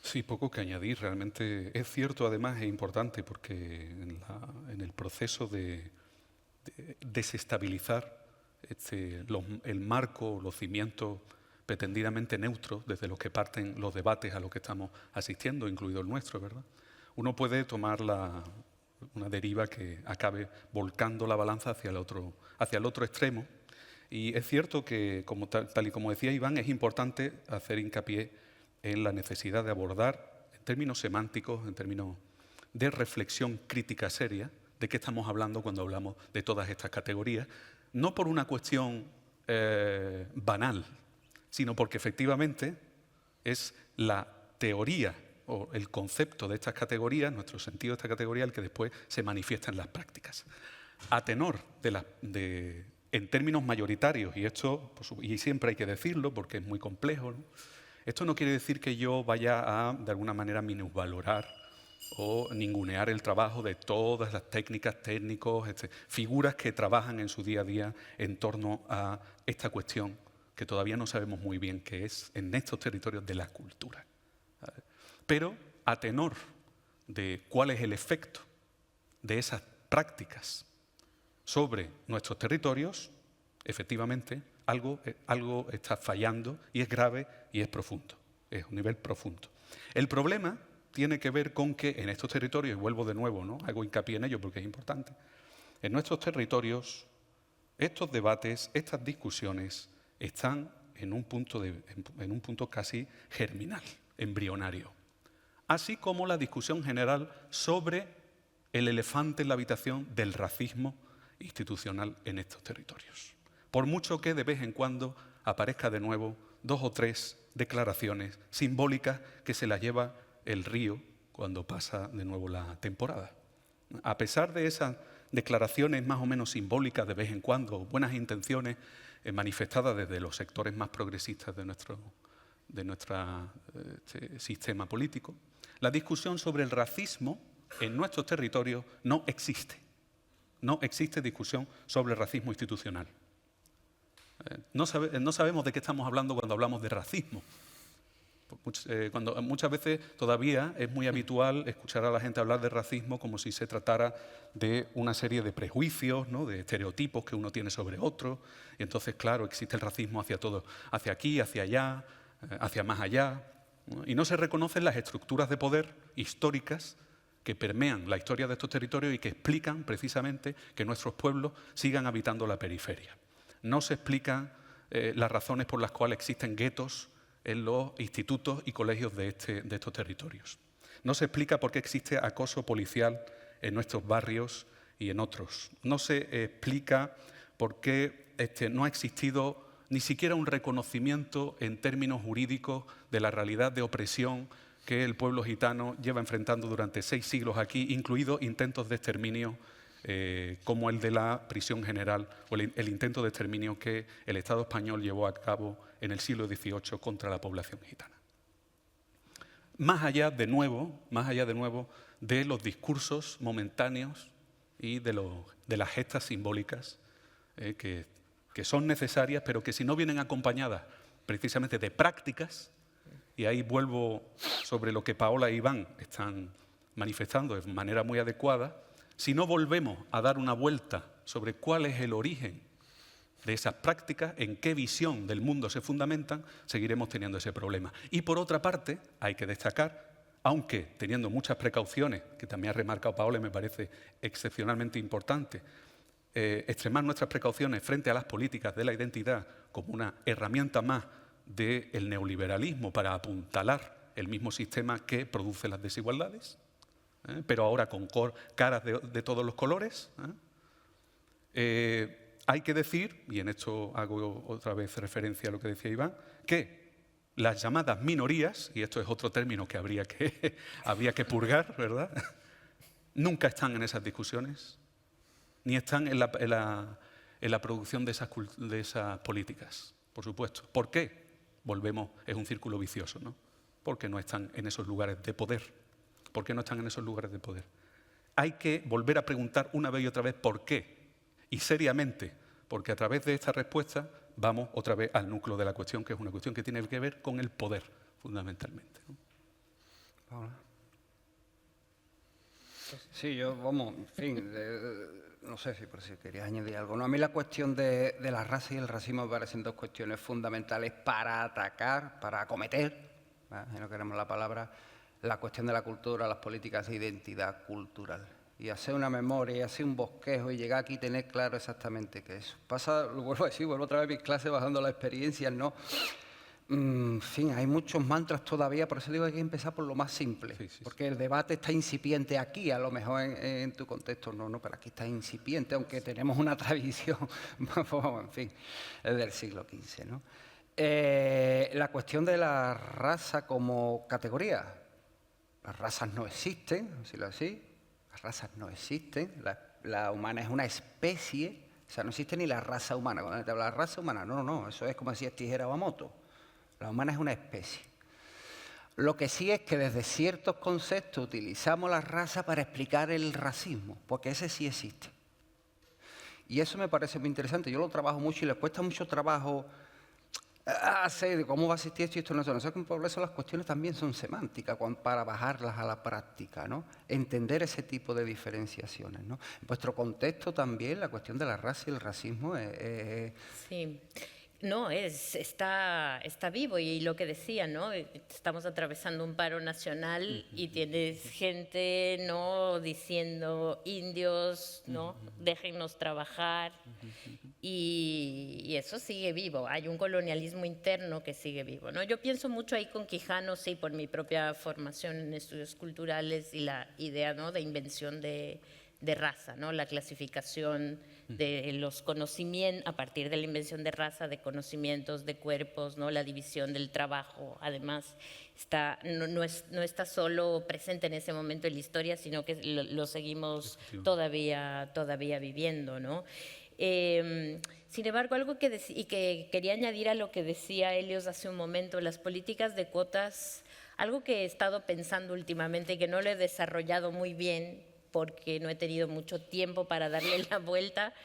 Sí, poco que añadir. Realmente es cierto, además, es importante porque en el proceso de desestabilizar el marco, los cimientos pretendidamente neutros desde los que parten los debates a los que estamos asistiendo, incluido el nuestro, ¿verdad? Uno puede tomar una deriva que acabe volcando la balanza hacia el otro extremo. Y es cierto que, tal y como decía Iván, es importante hacer hincapié en la necesidad de abordar, en términos semánticos, en términos de reflexión crítica seria, de qué estamos hablando cuando hablamos de todas estas categorías, no por una cuestión banal, sino porque efectivamente es la teoría o el concepto de estas categorías, nuestro sentido de esta categoría, el que después se manifiesta en las prácticas. A tenor en términos mayoritarios, y siempre hay que decirlo porque es muy complejo, ¿no? Esto no quiere decir que yo vaya a, de alguna manera, minusvalorar o ningunear el trabajo de todas las técnicas, técnicos, figuras que trabajan en su día a día en torno a esta cuestión que todavía no sabemos muy bien qué es en estos territorios de la cultura. Pero a tenor de cuál es el efecto de esas prácticas sobre nuestros territorios, efectivamente, algo está fallando y es grave y es profundo, es un nivel profundo. El problema tiene que ver con que en estos territorios, y vuelvo de nuevo, ¿no?, hago hincapié en ello porque es importante, en nuestros territorios estos debates, estas discusiones están en un punto casi germinal, embrionario. Así como la discusión general sobre el elefante en la habitación del racismo institucional en estos territorios. Por mucho que de vez en cuando aparezca de nuevo 2 o 3 declaraciones simbólicas que se las lleva el río cuando pasa de nuevo la temporada. A pesar de esas declaraciones más o menos simbólicas de vez en cuando, buenas intenciones manifestadas desde los sectores más progresistas de nuestro sistema político, la discusión sobre el racismo en nuestros territorios no existe. No existe discusión sobre el racismo institucional. No sabemos de qué estamos hablando cuando hablamos de racismo. Muchas veces todavía es muy habitual escuchar a la gente hablar de racismo como si se tratara de una serie de prejuicios, ¿no?, de estereotipos que uno tiene sobre otro. Y entonces, claro, existe el racismo hacia todo, hacia aquí, hacia allá, hacia más allá, ¿no? Y no se reconocen las estructuras de poder históricas que permean la historia de estos territorios y que explican precisamente que nuestros pueblos sigan habitando la periferia. No se explican las razones por las cuales existen guetos en los institutos y colegios de estos territorios. No se explica por qué existe acoso policial en nuestros barrios y en otros. No se explica por qué no ha existido ni siquiera un reconocimiento en términos jurídicos de la realidad de opresión que el pueblo gitano lleva enfrentando durante 6 siglos aquí, incluidos intentos de exterminio como el de la prisión general o el intento de exterminio que el Estado español llevó a cabo en el siglo XVIII contra la población gitana. Más allá de nuevo de los discursos momentáneos y de las gestas simbólicas que son necesarias, pero que si no vienen acompañadas precisamente de prácticas, y ahí vuelvo sobre lo que Paola e Iván están manifestando de manera muy adecuada, si no volvemos a dar una vuelta sobre cuál es el origen de esas prácticas, en qué visión del mundo se fundamentan, seguiremos teniendo ese problema. Y por otra parte, hay que destacar, aunque teniendo muchas precauciones, que también ha remarcado Paola y me parece excepcionalmente importante, extremar nuestras precauciones frente a las políticas de la identidad como una herramienta más del neoliberalismo para apuntalar el mismo sistema que produce las desigualdades, pero ahora con caras de todos los colores. Hay que decir, y en esto hago otra vez referencia a lo que decía Iván, que las llamadas minorías, y esto es otro término que habría que purgar, ¿verdad?, nunca están en esas discusiones, ni están en la producción de esas políticas, por supuesto. ¿Por qué? Volvemos, es un círculo vicioso, ¿no? Porque no están en esos lugares de poder. ¿Por qué no están en esos lugares de poder? Hay que volver a preguntar una vez y otra vez por qué. Y seriamente, porque a través de esta respuesta vamos otra vez al núcleo de la cuestión, que es una cuestión que tiene que ver con el poder, fundamentalmente, ¿no? Paola. Sí, yo, vamos, en fin, no sé si por si querías añadir algo. No, a mí la cuestión de la raza y el racismo me parecen 2 cuestiones fundamentales para atacar, para acometer, si no queremos la palabra, la cuestión de la cultura, las políticas de identidad cultural. Y hacer una memoria, y hacer un bosquejo y llegar aquí y tener claro exactamente qué es. Lo vuelvo a decir, vuelvo otra vez a mis clases bajando las experiencias, ¿no? En fin, hay muchos mantras todavía, por eso digo que hay que empezar por lo más simple, porque el debate está incipiente aquí, a lo mejor en tu contexto no, pero aquí está incipiente, aunque tenemos una tradición, en fin, es del siglo XV, ¿no? La cuestión de la raza como categoría, las razas no existen, decirlo así, las razas no existen, la humana es una especie, o sea, no existe ni la raza humana, cuando te habla de raza humana, no, eso es como si es tijera o moto. La humana es una especie. Lo que sí es que desde ciertos conceptos utilizamos la raza para explicar el racismo, porque ese sí existe. Y eso me parece muy interesante. Yo lo trabajo mucho y les cuesta mucho trabajo hacer cómo va a existir esto y esto no sé. No sé, por eso las cuestiones también son semánticas para bajarlas a la práctica, ¿no? Entender ese tipo de diferenciaciones, ¿no? En vuestro contexto también la cuestión de la raza y el racismo es... Sí. No, está vivo y lo que decía, ¿no? Estamos atravesando un paro nacional y tienes gente, ¿no?, diciendo indios, ¿no?, déjennos trabajar. Y eso sigue vivo, hay un colonialismo interno que sigue vivo, ¿no? Yo pienso mucho ahí con Quijano, sí, por mi propia formación en estudios culturales y la idea, ¿no?, de invención de raza, ¿no?, la clasificación de los conocimientos, a partir de la invención de raza, de conocimientos, de cuerpos, ¿no?, la división del trabajo, además no está solo presente en ese momento en la historia, sino que lo seguimos todavía viviendo, ¿no? Sin embargo, algo que quería añadir a lo que decía Helios hace un momento, las políticas de cuotas, algo que he estado pensando últimamente y que no lo he desarrollado muy bien porque no he tenido mucho tiempo para darle la vuelta,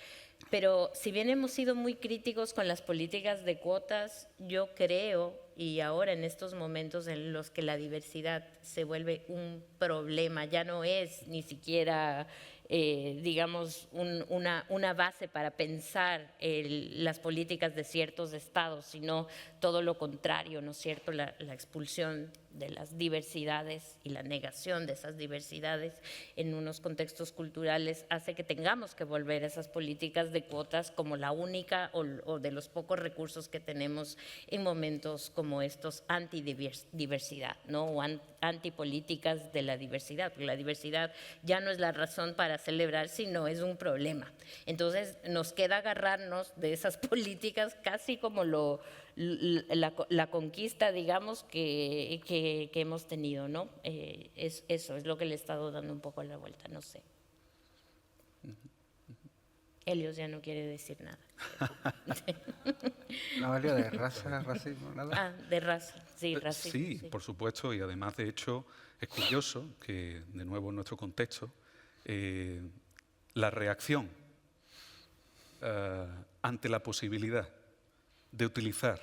pero si bien hemos sido muy críticos con las políticas de cuotas, yo creo, y ahora en estos momentos en los que la diversidad se vuelve un problema, ya no es ni siquiera digamos, una base para pensar las políticas de ciertos estados, sino todo lo contrario, ¿no es cierto? La expulsión de las diversidades y la negación de esas diversidades en unos contextos culturales hace que tengamos que volver a esas políticas de cuotas como la única o de los pocos recursos que tenemos en momentos como estos antidiversidad, ¿no? O antipolíticas de la diversidad, porque la diversidad ya no es la razón para celebrar, sino es un problema. Entonces nos queda agarrarnos de esas políticas casi como la conquista, digamos, que hemos tenido, ¿no? Eso es lo que le he estado dando un poco la vuelta, no sé. Helios ya no quiere decir nada. No, Helio, de raza, racismo, nada. Ah, de raza, sí, racismo. Sí, sí, por supuesto, y además, de hecho, es curioso que, de nuevo, en nuestro contexto, la reacción ante la posibilidad de utilizar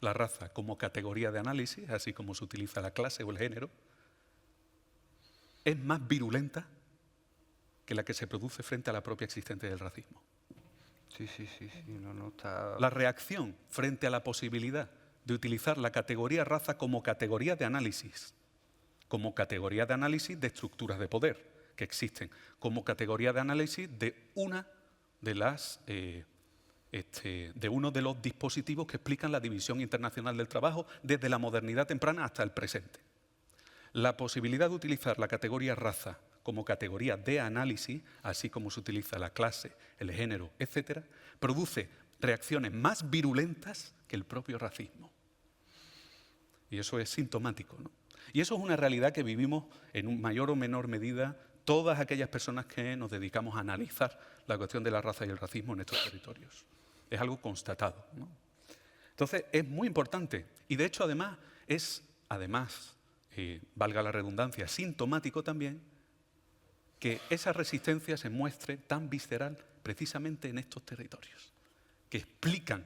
la raza como categoría de análisis, así como se utiliza la clase o el género, es más virulenta que la que se produce frente a la propia existencia del racismo. Sí, no está... La reacción frente a la posibilidad de utilizar la categoría raza como categoría de análisis de estructuras de poder que existen, como categoría de análisis de uno de los dispositivos que explican la división internacional del trabajo desde la modernidad temprana hasta el presente. La posibilidad de utilizar la categoría raza como categoría de análisis, así como se utiliza la clase, el género, etcétera, produce reacciones más virulentas que el propio racismo. Y eso es sintomático, ¿no? Y eso es una realidad que vivimos en mayor o menor medida todas aquellas personas que nos dedicamos a analizar la cuestión de la raza y el racismo en estos territorios. Es algo constatado, ¿no? Entonces, es muy importante. Y de hecho, además, valga la redundancia, sintomático también, que esa resistencia se muestre tan visceral precisamente en estos territorios, que explican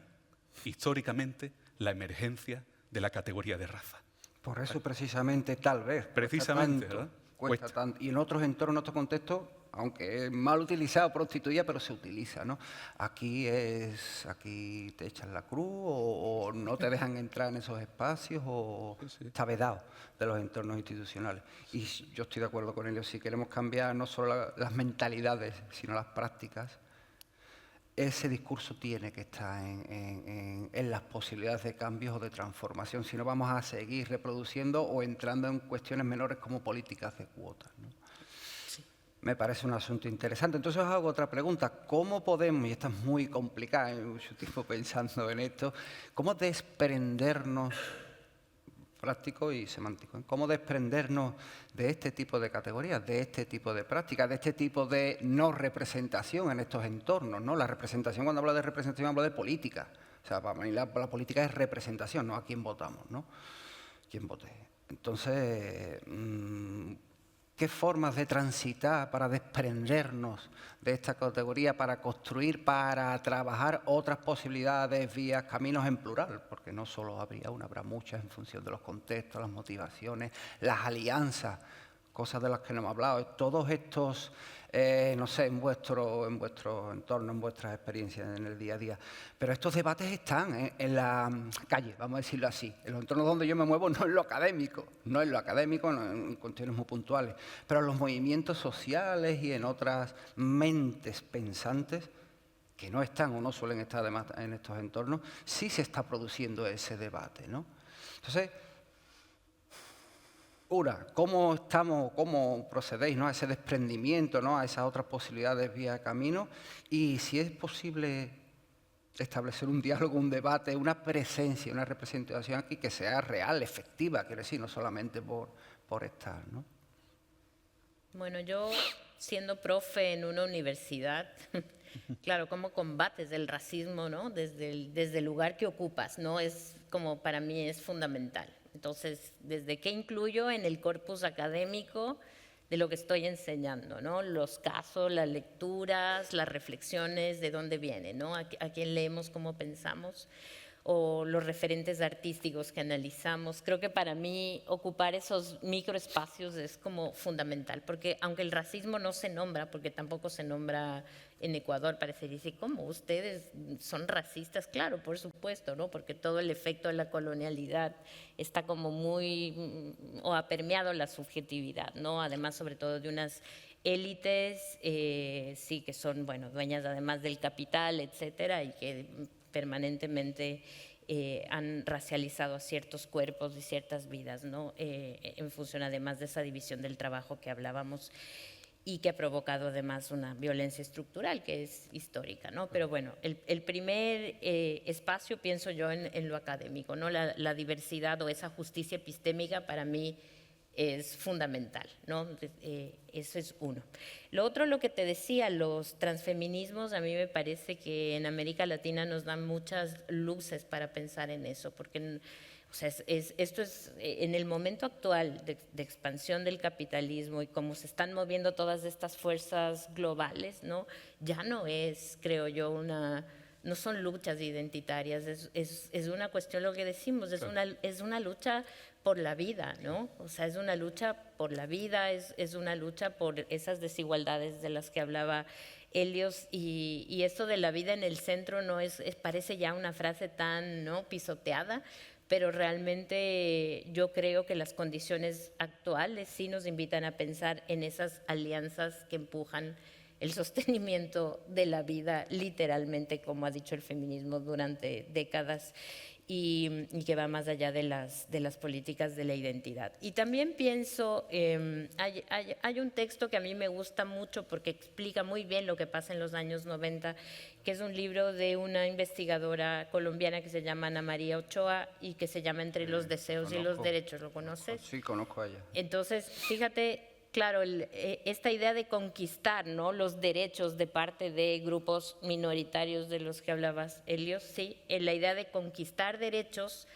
históricamente la emergencia de la categoría de raza. Por eso precisamente, tal vez. Precisamente, cuesta tanto, ¿verdad? Cuesta tanto. Y en otros entornos, en otros contextos, aunque es mal utilizado, prostituida, pero se utiliza, ¿no? Aquí te echan la cruz o no te dejan entrar en esos espacios o está vedado de los entornos institucionales. Y yo estoy de acuerdo con ellos. Si queremos cambiar no solo las mentalidades, sino las prácticas, ese discurso tiene que estar en las posibilidades de cambios o de transformación. Si no, vamos a seguir reproduciendo o entrando en cuestiones menores como políticas de cuotas, ¿no? Me parece un asunto interesante. Entonces os hago otra pregunta. ¿Cómo podemos, y esta es muy complicada, hay mucho tiempo pensando en esto, cómo desprendernos, práctico y semántico, cómo desprendernos de este tipo de categorías, de este tipo de prácticas, de este tipo de no representación en estos entornos, ¿no? La representación, cuando hablo de representación, hablo de política. O sea, para mí la política es representación, no a quién votamos, ¿no? ¿Quién vote? Entonces, ¿qué formas de transitar para desprendernos de esta categoría, para construir, para trabajar otras posibilidades, vías, caminos en plural? Porque no solo habría una, habrá muchas en función de los contextos, las motivaciones, las alianzas, cosas de las que no hemos hablado. Todos estos, no sé, en vuestro entorno, en vuestras experiencias en el día a día. Pero estos debates están en la calle, vamos a decirlo así. En los entornos donde yo me muevo no en lo académico, no en cuestiones muy puntuales, pero en los movimientos sociales y en otras mentes pensantes que no están o no suelen estar además en estos entornos, sí se está produciendo ese debate, ¿no? Entonces, ¿cómo procedéis, ¿no?, a ese desprendimiento, ¿no?, a esas otras posibilidades vía camino? Y si es posible establecer un diálogo, un debate, una presencia, una representación aquí que sea real, efectiva, quiero decir, no solamente por estar, ¿no? Bueno, yo siendo profe en una universidad, claro, ¿cómo combates el racismo, ¿no?, desde el lugar que ocupas, ¿no? Es como, para mí es fundamental. Entonces, ¿desde qué incluyo en el corpus académico de lo que estoy enseñando, ¿no? Los casos, las lecturas, las reflexiones, de dónde vienen, ¿no? A quién leemos, cómo pensamos, o los referentes artísticos que analizamos. Creo que para mí ocupar esos microespacios es como fundamental, porque aunque el racismo no se nombra, porque tampoco se nombra en Ecuador, parece decir, ¿cómo? ¿Ustedes son racistas? Claro, por supuesto, ¿no? Porque todo el efecto de la colonialidad está como muy, o ha permeado la subjetividad, ¿no? Además, sobre todo de unas élites, sí, que son, bueno, dueñas además del capital, etcétera, y que permanentemente han racializado a ciertos cuerpos y ciertas vidas, ¿no? En función además de esa división del trabajo que hablábamos, y que ha provocado además una violencia estructural que es histórica, ¿no? Pero bueno, el primer espacio, pienso yo, en lo académico, ¿no? La diversidad o esa justicia epistémica para mí es fundamental, ¿no? Eso es uno. Lo otro, lo que te decía, los transfeminismos, a mí me parece que en América Latina nos dan muchas luces para pensar en eso, porque o sea, esto es, en el momento actual de expansión del capitalismo y cómo se están moviendo todas estas fuerzas globales, ¿no? Ya no es, creo yo, no son luchas identitarias, es una cuestión, lo que decimos, es una lucha por la vida, ¿no? O sea, es una lucha por la vida, es una lucha por esas desigualdades de las que hablaba Helios, y esto de la vida en el centro no parece ya una frase tan, ¿no?, pisoteada, pero realmente yo creo que las condiciones actuales sí nos invitan a pensar en esas alianzas que empujan el sostenimiento de la vida, literalmente, como ha dicho el feminismo durante décadas, y que va más allá de las políticas de la identidad. Y también pienso, hay un texto que a mí me gusta mucho porque explica muy bien lo que pasa en los años 90, que es un libro de una investigadora colombiana que se llama Ana María Ochoa y que se llama Entre los deseos y los derechos. ¿Lo conoces? Sí, conozco a ella. Entonces, fíjate, claro, esta idea de conquistar, ¿no?, los derechos de parte de grupos minoritarios de los que hablabas, Helios, sí, la idea de conquistar derechos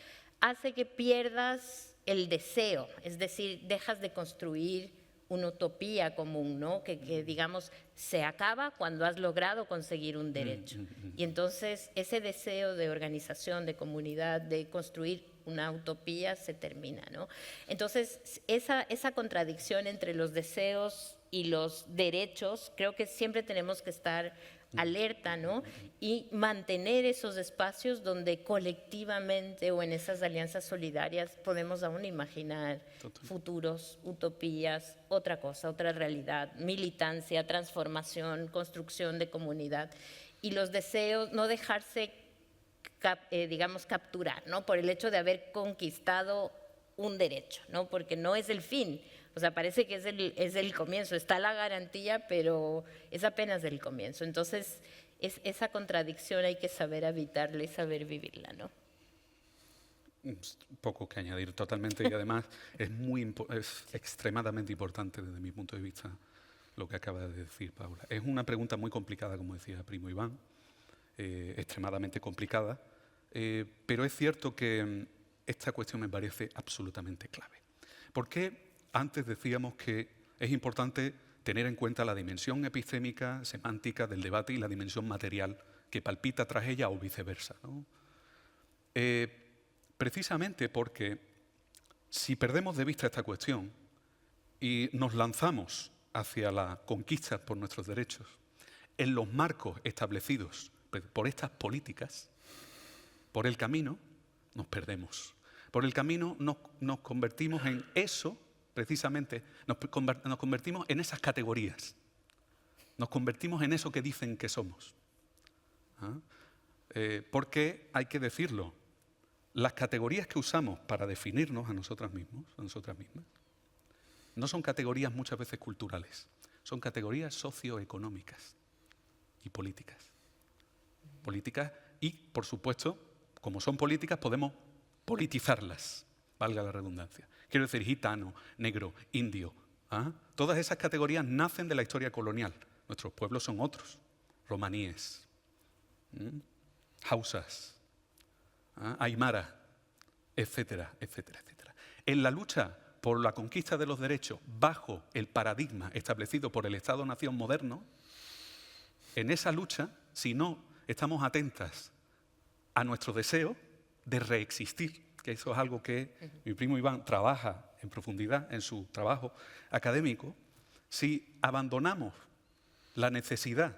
hace que pierdas el deseo, es decir, dejas de construir una utopía común, ¿no?, que digamos se acaba cuando has logrado conseguir un derecho. Y entonces ese deseo de organización, de comunidad, de construir una utopía se termina, ¿no? Entonces esa contradicción entre los deseos y los derechos, creo que siempre tenemos que estar alerta, ¿no?, y mantener esos espacios donde colectivamente o en esas alianzas solidarias podemos aún imaginar futuros, utopías, otra cosa, otra realidad, militancia, transformación, construcción de comunidad, y los deseos, no dejarse digamos, capturar, ¿no?, por el hecho de haber conquistado un derecho, ¿no?, porque no es el fin. O sea, parece que es el comienzo, está la garantía, pero es apenas el comienzo. Entonces, esa contradicción hay que saber habitarla y saber vivirla, ¿no? Poco que añadir totalmente, y además es extremadamente importante desde mi punto de vista lo que acaba de decir Paula. Es una pregunta muy complicada, como decía Primo Iván, extremadamente complicada, pero es cierto que esta cuestión me parece absolutamente clave. ¿Por qué? Antes decíamos que es importante tener en cuenta la dimensión epistémica, semántica del debate y la dimensión material que palpita tras ella o viceversa, ¿no? Precisamente porque si perdemos de vista esta cuestión y nos lanzamos hacia la conquista por nuestros derechos en los marcos establecidos por estas políticas, por el camino nos perdemos. Por el camino nos convertimos en eso. Precisamente nos convertimos en esas categorías, nos convertimos en eso que dicen que somos. Porque hay que decirlo, las categorías que usamos para definirnos a nosotras mismas, no son categorías muchas veces culturales, son categorías socioeconómicas y políticas. Políticas y, por supuesto, como son políticas, podemos politizarlas, valga la redundancia. Quiero decir, gitano, negro, indio. Todas esas categorías nacen de la historia colonial. Nuestros pueblos son otros, romaníes, hausas, aymara, etcétera, etcétera, etcétera. En la lucha por la conquista de los derechos bajo el paradigma establecido por el Estado-nación moderno, en esa lucha, si no estamos atentas a nuestro deseo de reexistir, que eso es algo que mi primo Iván trabaja en profundidad en su trabajo académico, si abandonamos la necesidad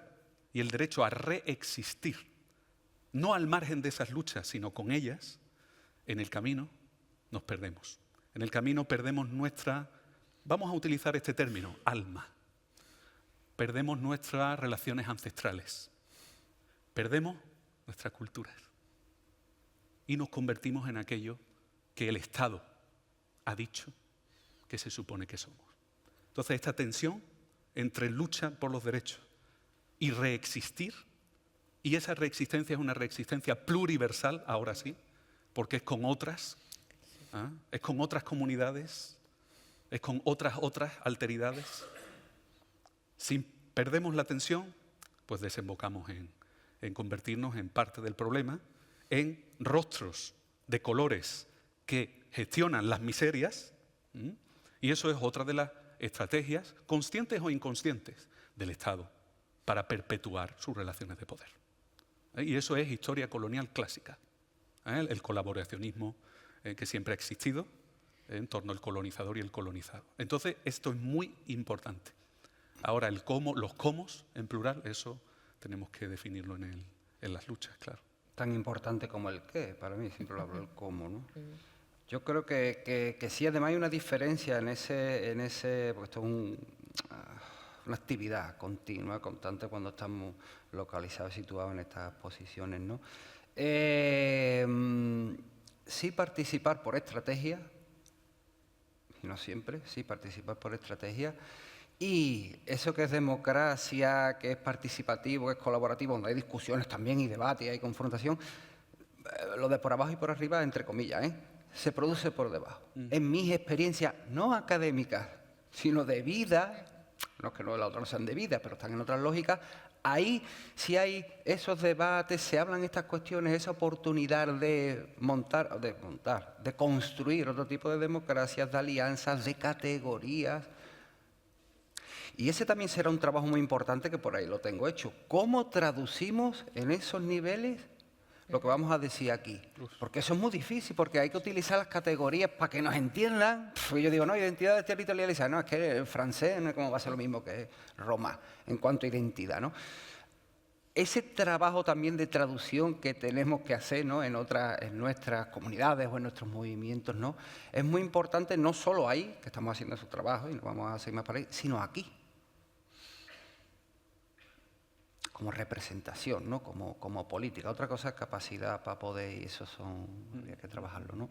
y el derecho a reexistir, no al margen de esas luchas, sino con ellas, en el camino nos perdemos. En el camino perdemos nuestra, vamos a utilizar este término, alma. Perdemos nuestras relaciones ancestrales. Perdemos nuestras culturas. Y nos convertimos en aquello que el Estado ha dicho que se supone que somos. Entonces, esta tensión entre lucha por los derechos y reexistir, y esa reexistencia es una reexistencia pluriversal, ahora sí, porque es con otras, es con otras comunidades, es con otras alteridades. Si perdemos la tensión, pues desembocamos en convertirnos en parte del problema, en rostros de colores que gestionan las miserias, y eso es otra de las estrategias, conscientes o inconscientes, del Estado para perpetuar sus relaciones de poder. Y eso es historia colonial clásica, el colaboracionismo que siempre ha existido en torno al colonizador y el colonizado. Entonces, esto es muy importante. Ahora, el cómo, los comos en plural, eso tenemos que definirlo en las luchas, claro. Tan importante como el qué, para mí siempre lo hablo el cómo, ¿no? Yo creo que sí, además hay una diferencia en ese porque esto es una actividad continua, constante cuando estamos localizados, situados en estas posiciones, ¿no? Sí participar por estrategia, y no siempre, sí participar por estrategia, y eso que es democracia, que es participativo, que es colaborativo, donde hay discusiones también y debate y hay confrontación, lo de por abajo y por arriba, entre comillas, se produce por debajo. En mis experiencias, no académicas, sino de vida, no es que las otras no sean de vida, pero están en otras lógicas, ahí sí hay esos debates, se hablan estas cuestiones, esa oportunidad de de construir otro tipo de democracias, de alianzas, de categorías. Y ese también será un trabajo muy importante que por ahí lo tengo hecho. ¿Cómo traducimos en esos niveles lo que vamos a decir aquí? Porque eso es muy difícil, porque hay que utilizar las categorías para que nos entiendan. Yo digo, no, identidad territorializada, no, es que el francés no es como va a ser lo mismo que Roma en cuanto a identidad, ¿no? Ese trabajo también de traducción que tenemos que hacer, ¿no?, en nuestras comunidades o en nuestros movimientos, ¿no?, es muy importante, no solo ahí, que estamos haciendo su trabajo y nos vamos a seguir más para ahí, sino aquí. Como representación, ¿no?, como política. Otra cosa es capacidad para poder, y eso habría que trabajarlo, ¿no?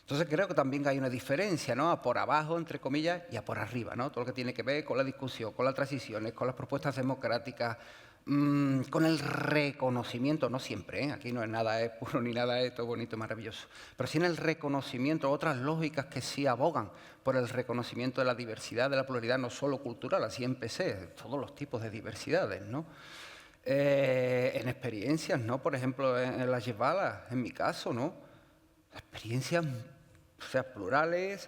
Entonces creo que también hay una diferencia, ¿no?, a por abajo, entre comillas, y a por arriba, ¿no? Todo lo que tiene que ver con la discusión, con las transiciones, con las propuestas democráticas, con el reconocimiento, no siempre, aquí no es nada es puro ni nada es todo bonito y maravilloso, pero sí en el reconocimiento, otras lógicas que sí abogan por el reconocimiento de la diversidad, de la pluralidad, no solo cultural, así empecé, todos los tipos de diversidades, ¿no? En experiencias, ¿no? Por ejemplo, en las Yevalas, en mi caso, ¿no? Experiencias, o sea, plurales,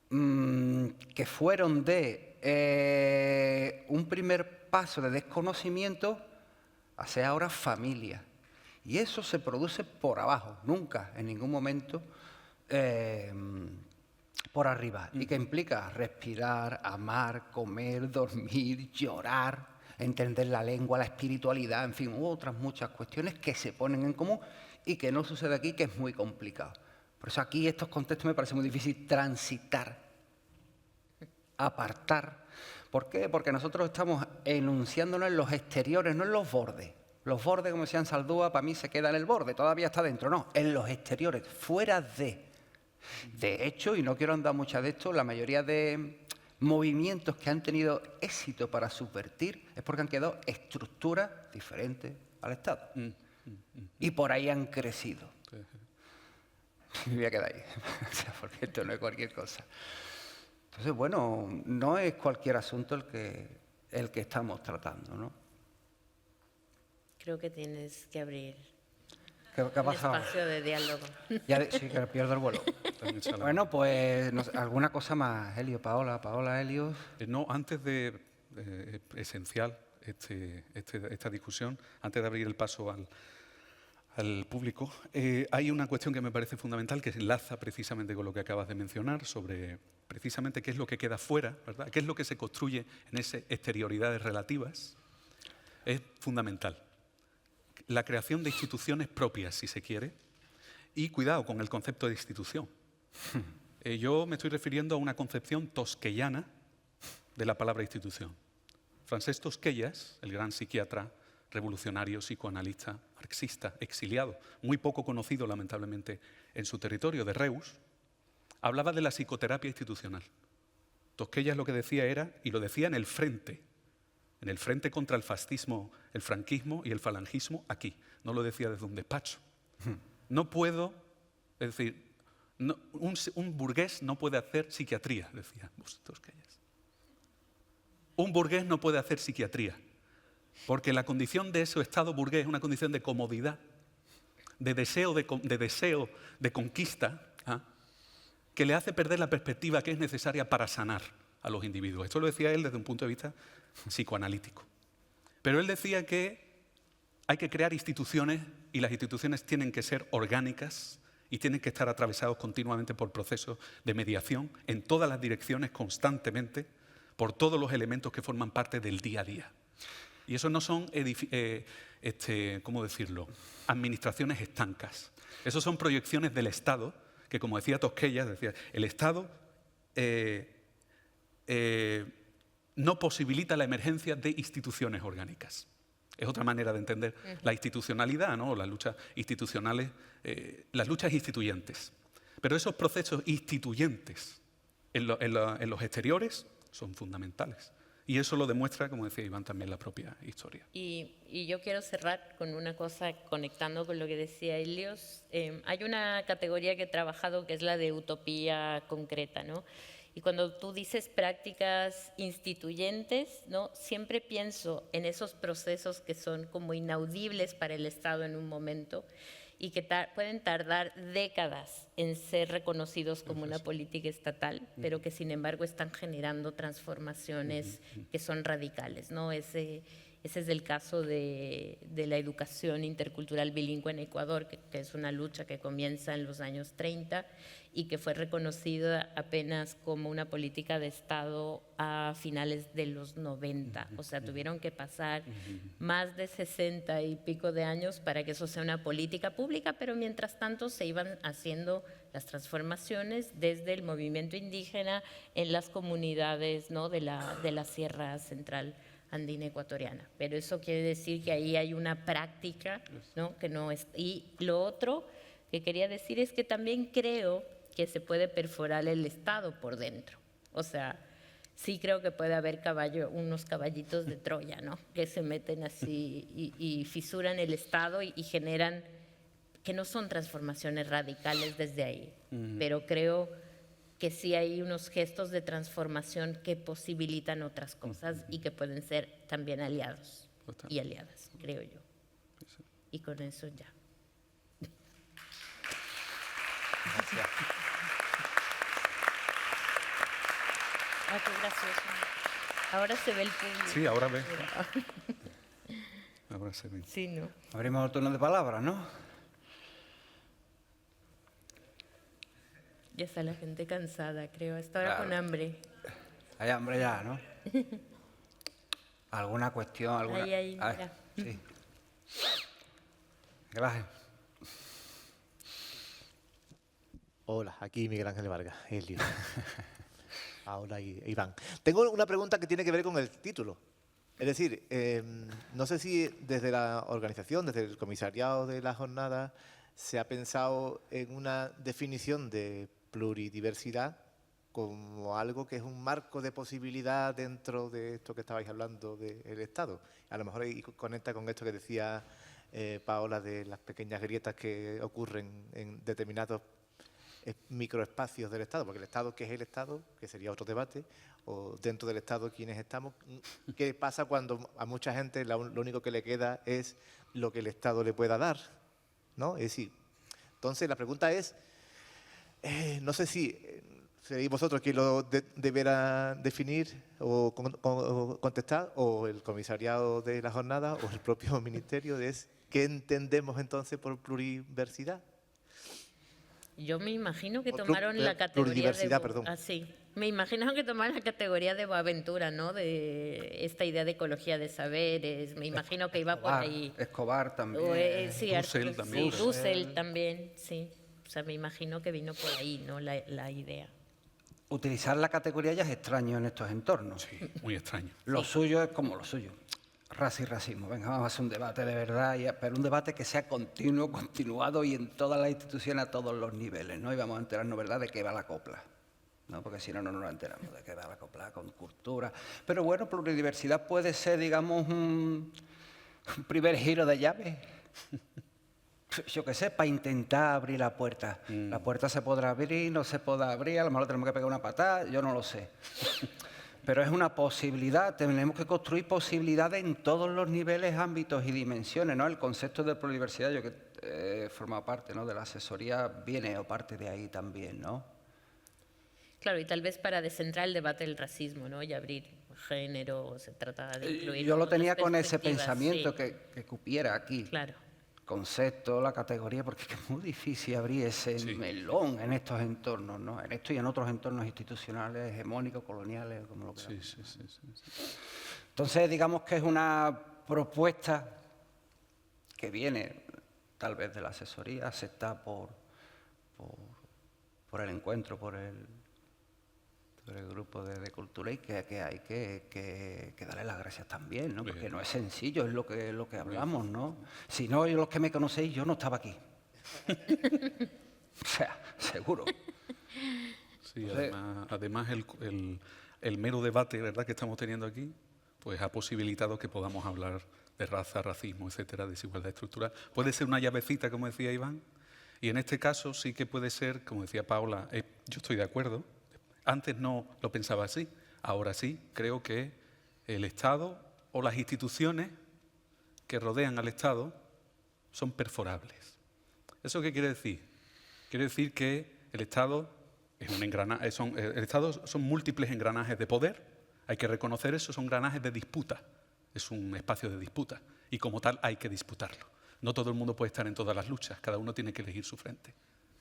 que fueron de un primer paso de desconocimiento a ser ahora familia. Y eso se produce por abajo, nunca, en ningún momento, por arriba. Y que implica respirar, amar, comer, dormir, llorar, entender la lengua, la espiritualidad, en fin, otras muchas cuestiones que se ponen en común y que no sucede aquí, que es muy complicado. Por eso aquí estos contextos me parece muy difícil transitar, apartar. ¿Por qué? Porque nosotros estamos enunciándonos en los exteriores, no en los bordes. Los bordes, como decían Saldúa, para mí se queda en el borde, todavía está dentro, no, en los exteriores, fuera de. De hecho, y no quiero andar mucho de esto, la mayoría de movimientos que han tenido éxito para subvertir es porque han quedado estructuras diferentes al Estado. Y por ahí han crecido. Me voy a quedar ahí, o sea, porque esto no es cualquier cosa. Entonces, bueno, no es cualquier asunto el que estamos tratando, ¿no? Creo que tienes que abrir ¿Qué ha un pasado? espacio de diálogo. Sí, que pierdo el vuelo. Bueno, pues no sé, alguna cosa más, Helio, Paola, Helios. No, antes de esencial esta discusión, antes de abrir el paso al público, hay una cuestión que me parece fundamental que se enlaza precisamente con lo que acabas de mencionar sobre precisamente qué es lo que queda fuera, ¿verdad? Qué es lo que se construye en esas exterioridades relativas. Es fundamental. La creación de instituciones propias, si se quiere, y cuidado con el concepto de institución. Yo me estoy refiriendo a una concepción tosquellana de la palabra institución. Francesc Tosquellas, el gran psiquiatra, revolucionario, psicoanalista, marxista, exiliado, muy poco conocido lamentablemente en su territorio, de Reus, hablaba de la psicoterapia institucional. Tosquellas lo que decía era, y lo decía en el frente contra el fascismo, el franquismo y el falangismo, aquí. No lo decía desde un despacho. No puedo, es decir, no, un burgués no puede hacer psiquiatría, decía Tosquellas. Un burgués no puede hacer psiquiatría, porque la condición de ese estado burgués es una condición de comodidad, de deseo de conquista, que le hace perder la perspectiva que es necesaria para sanar a los individuos. Esto lo decía él desde un punto de vista psicoanalítico. Pero él decía que hay que crear instituciones y las instituciones tienen que ser orgánicas y tienen que estar atravesados continuamente por procesos de mediación en todas las direcciones constantemente, por todos los elementos que forman parte del día a día. Y eso no son, ¿cómo decirlo?, administraciones estancas. Eso son proyecciones del Estado, que como decía Tosquellas, decía, el Estado no posibilita la emergencia de instituciones orgánicas. Es otra manera de entender la institucionalidad, ¿no? Las luchas institucionales, las luchas instituyentes. Pero esos procesos instituyentes en los exteriores son fundamentales. Y eso lo demuestra, como decía Iván, también la propia historia. Y yo quiero cerrar con una cosa, conectando con lo que decía Helios. Hay una categoría que he trabajado que es la de utopía concreta, ¿no? Y cuando tú dices prácticas instituyentes, ¿no?, siempre pienso en esos procesos que son como inaudibles para el Estado en un momento y que pueden tardar décadas en ser reconocidos como una política estatal, pero que sin embargo están generando transformaciones que son radicales, ¿no? Ese es el caso de la educación intercultural bilingüe en Ecuador, que es una lucha que comienza en los años 30 y que fue reconocida apenas como una política de Estado a finales de los 90. O sea, tuvieron que pasar más de 60 y pico de años para que eso sea una política pública, pero mientras tanto se iban haciendo las transformaciones desde el movimiento indígena en las comunidades, ¿no?, de la Sierra Central andina ecuatoriana. Pero eso quiere decir que ahí hay una práctica, ¿no?, que no es. Y lo otro que quería decir es que también creo que se puede perforar el Estado por dentro. O sea, sí creo que puede haber unos caballitos de Troya, ¿no?, que se meten así y fisuran el Estado y generan, que no son transformaciones radicales desde ahí, pero creo que sí hay unos gestos de transformación que posibilitan otras cosas y que pueden ser también aliados y aliadas, creo yo. Y con eso ya. Gracias. Ay, qué gracioso. Ahora se ve el público. Sí, ahora ve. Ahora se ve. Sí, ¿no? Abrimos el turno de palabras, ¿no? Ya está la gente cansada, creo. Está ahora Claro. con hambre. Hay hambre ya, ¿no? ¿Alguna cuestión? Alguna... Ahí, A ver, mira. sí. Gracias. Hola, aquí Miguel Ángel Vargas, Helio. Ahora Iván. Tengo una pregunta que tiene que ver con el título. Es decir, no sé si desde la organización, desde el comisariado de la jornada, se ha pensado en una definición de pluridiversidad como algo que es un marco de posibilidad dentro de esto que estabais hablando del Estado. A lo mejor conecta con esto que decía Paola, de las pequeñas grietas que ocurren en determinados microespacios del Estado, porque el Estado, ¿qué es el Estado?, que sería otro debate, o dentro del Estado, ¿quiénes estamos? ¿Qué pasa cuando a mucha gente lo único que le queda es lo que el Estado le pueda dar, ¿no? Es decir, entonces la pregunta es, no sé si seréis vosotros quien lo deberá definir o contestar, o el comisariado de la jornada, o el propio ministerio, es ¿qué entendemos entonces por pluriversidad? Yo me imagino que O tomaron la categoría pluridiversidad, de... perdón. Sí. Me imagino que tomaron la categoría de Boaventura, ¿no? De esta idea de ecología de saberes. Me imagino que iba por ahí. Escobar también. Sí, Dussel también, sí, creo. Dussel también, sí. O sea, me imagino que vino por ahí, ¿no? La idea. Utilizar la categoría ya es extraño en estos entornos. Sí, muy extraño. Lo suyo es como lo suyo. Raza y racismo. Venga, vamos a hacer un debate de verdad, pero un debate que sea continuo, continuado y en todas las instituciones a todos los niveles, ¿no? Y vamos a enterarnos, ¿verdad?, de qué va la copla, ¿no? Porque si no, no nos enteramos de qué va la copla con cultura. Pero bueno, pluridiversidad puede ser, digamos, un primer giro de llave. Yo qué sé, para intentar abrir la puerta. La puerta se podrá abrir, no se podrá abrir, a lo mejor tenemos que pegar una patada, yo no lo sé. Pero es una posibilidad, tenemos que construir posibilidades en todos los niveles, ámbitos y dimensiones, ¿no? El concepto de pluridiversidad, yo que he formado parte, ¿no?, de la asesoría, viene o parte de ahí también, ¿no? Claro, y tal vez para descentrar el debate del racismo, ¿no? Y abrir género, se trata de incluir... Yo lo otras tenía con ese perspectivas, pensamiento sí. que cupiera aquí. Claro. Concepto, la categoría, porque es muy difícil abrir ese melón en estos entornos, ¿no? En esto y en otros entornos institucionales, hegemónicos, coloniales, como lo queramos. Sí. Entonces, digamos que es una propuesta que viene tal vez de la asesoría, aceptada por el encuentro, por el grupo de cultura, y que hay que darle las gracias también, ¿no? Porque no es sencillo, es lo que hablamos, ¿no? Si no, los que me conocéis, yo no estaba aquí. O sea, seguro. Sí, además el mero debate, ¿verdad?, que estamos teniendo aquí, pues ha posibilitado que podamos hablar de raza, racismo, etcétera, desigualdad estructural. Puede ser una llavecita, como decía Iván, y en este caso sí que puede ser, como decía Paula, yo estoy de acuerdo. Antes no lo pensaba así, ahora sí. Creo que el Estado o las instituciones que rodean al Estado son perforables. ¿Eso qué quiere decir? Quiere decir que el Estado es un engranaje, el Estado son múltiples engranajes de poder, hay que reconocer eso, son engranajes de disputa, es un espacio de disputa y como tal hay que disputarlo. No todo el mundo puede estar en todas las luchas, cada uno tiene que elegir su frente.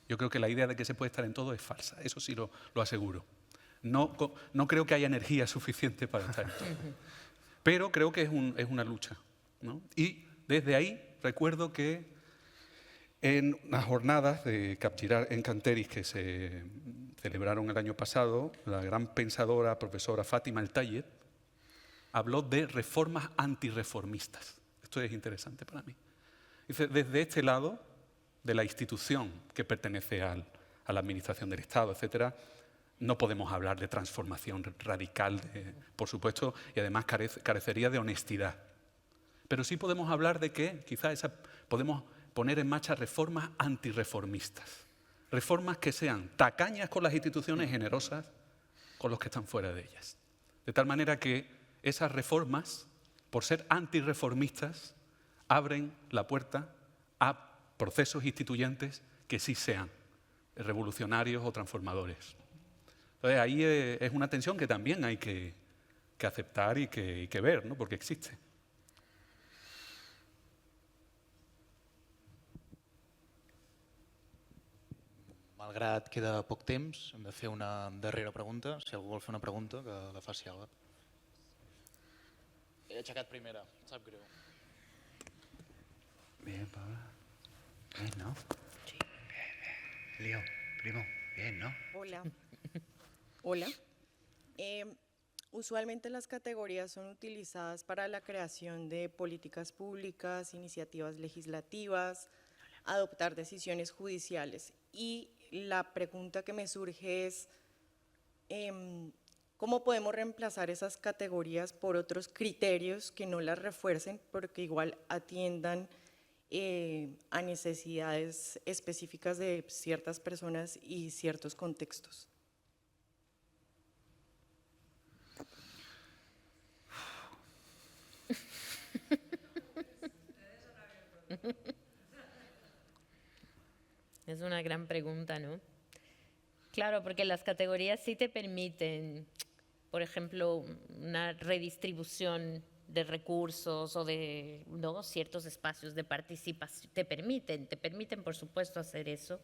Yo creo que la idea de que se puede estar en todo es falsa, eso sí lo aseguro. No creo que haya energía suficiente para estar en todo. Pero creo que es una lucha, ¿no? Y desde ahí recuerdo que en las jornadas de Capgirar en Canteris que se celebraron el año pasado, la gran pensadora, profesora Fátima El Tayeb, habló de reformas antirreformistas. Esto es interesante para mí. Dice, desde este lado de la institución que pertenece a la administración del Estado, etcétera, no podemos hablar de transformación radical, por supuesto, y además carecería de honestidad. Pero sí podemos hablar de que quizás podemos poner en marcha reformas antirreformistas. Reformas que sean tacañas con las instituciones, generosas con los que están fuera de ellas. De tal manera que esas reformas, por ser antirreformistas, abren la puerta a procesos instituyentes que sí sean revolucionarios o transformadores. Entonces ahí es una tensión que también hay que aceptar y que ver, ¿no? Porque existe. Malgrat queda poc temps, hem de fer una darrera pregunta. Si algú vol fer una pregunta, que la faci ara. He aixecat primera, em sap greu. Bien, Paula. Bien, ¿no? Sí. Bien. Lío, primo. Bien, ¿no? Hola. Hola. Usualmente las categorías son utilizadas para la creación de políticas públicas, iniciativas legislativas, adoptar decisiones judiciales. Y la pregunta que me surge es, ¿cómo podemos reemplazar esas categorías por otros criterios que no las refuercen, porque igual atiendan a necesidades específicas de ciertas personas y ciertos contextos? Es una gran pregunta, ¿no? Claro, porque las categorías sí te permiten, por ejemplo, una redistribución de recursos o de, ¿no?, ciertos espacios de participación. Te permiten, por supuesto, hacer eso.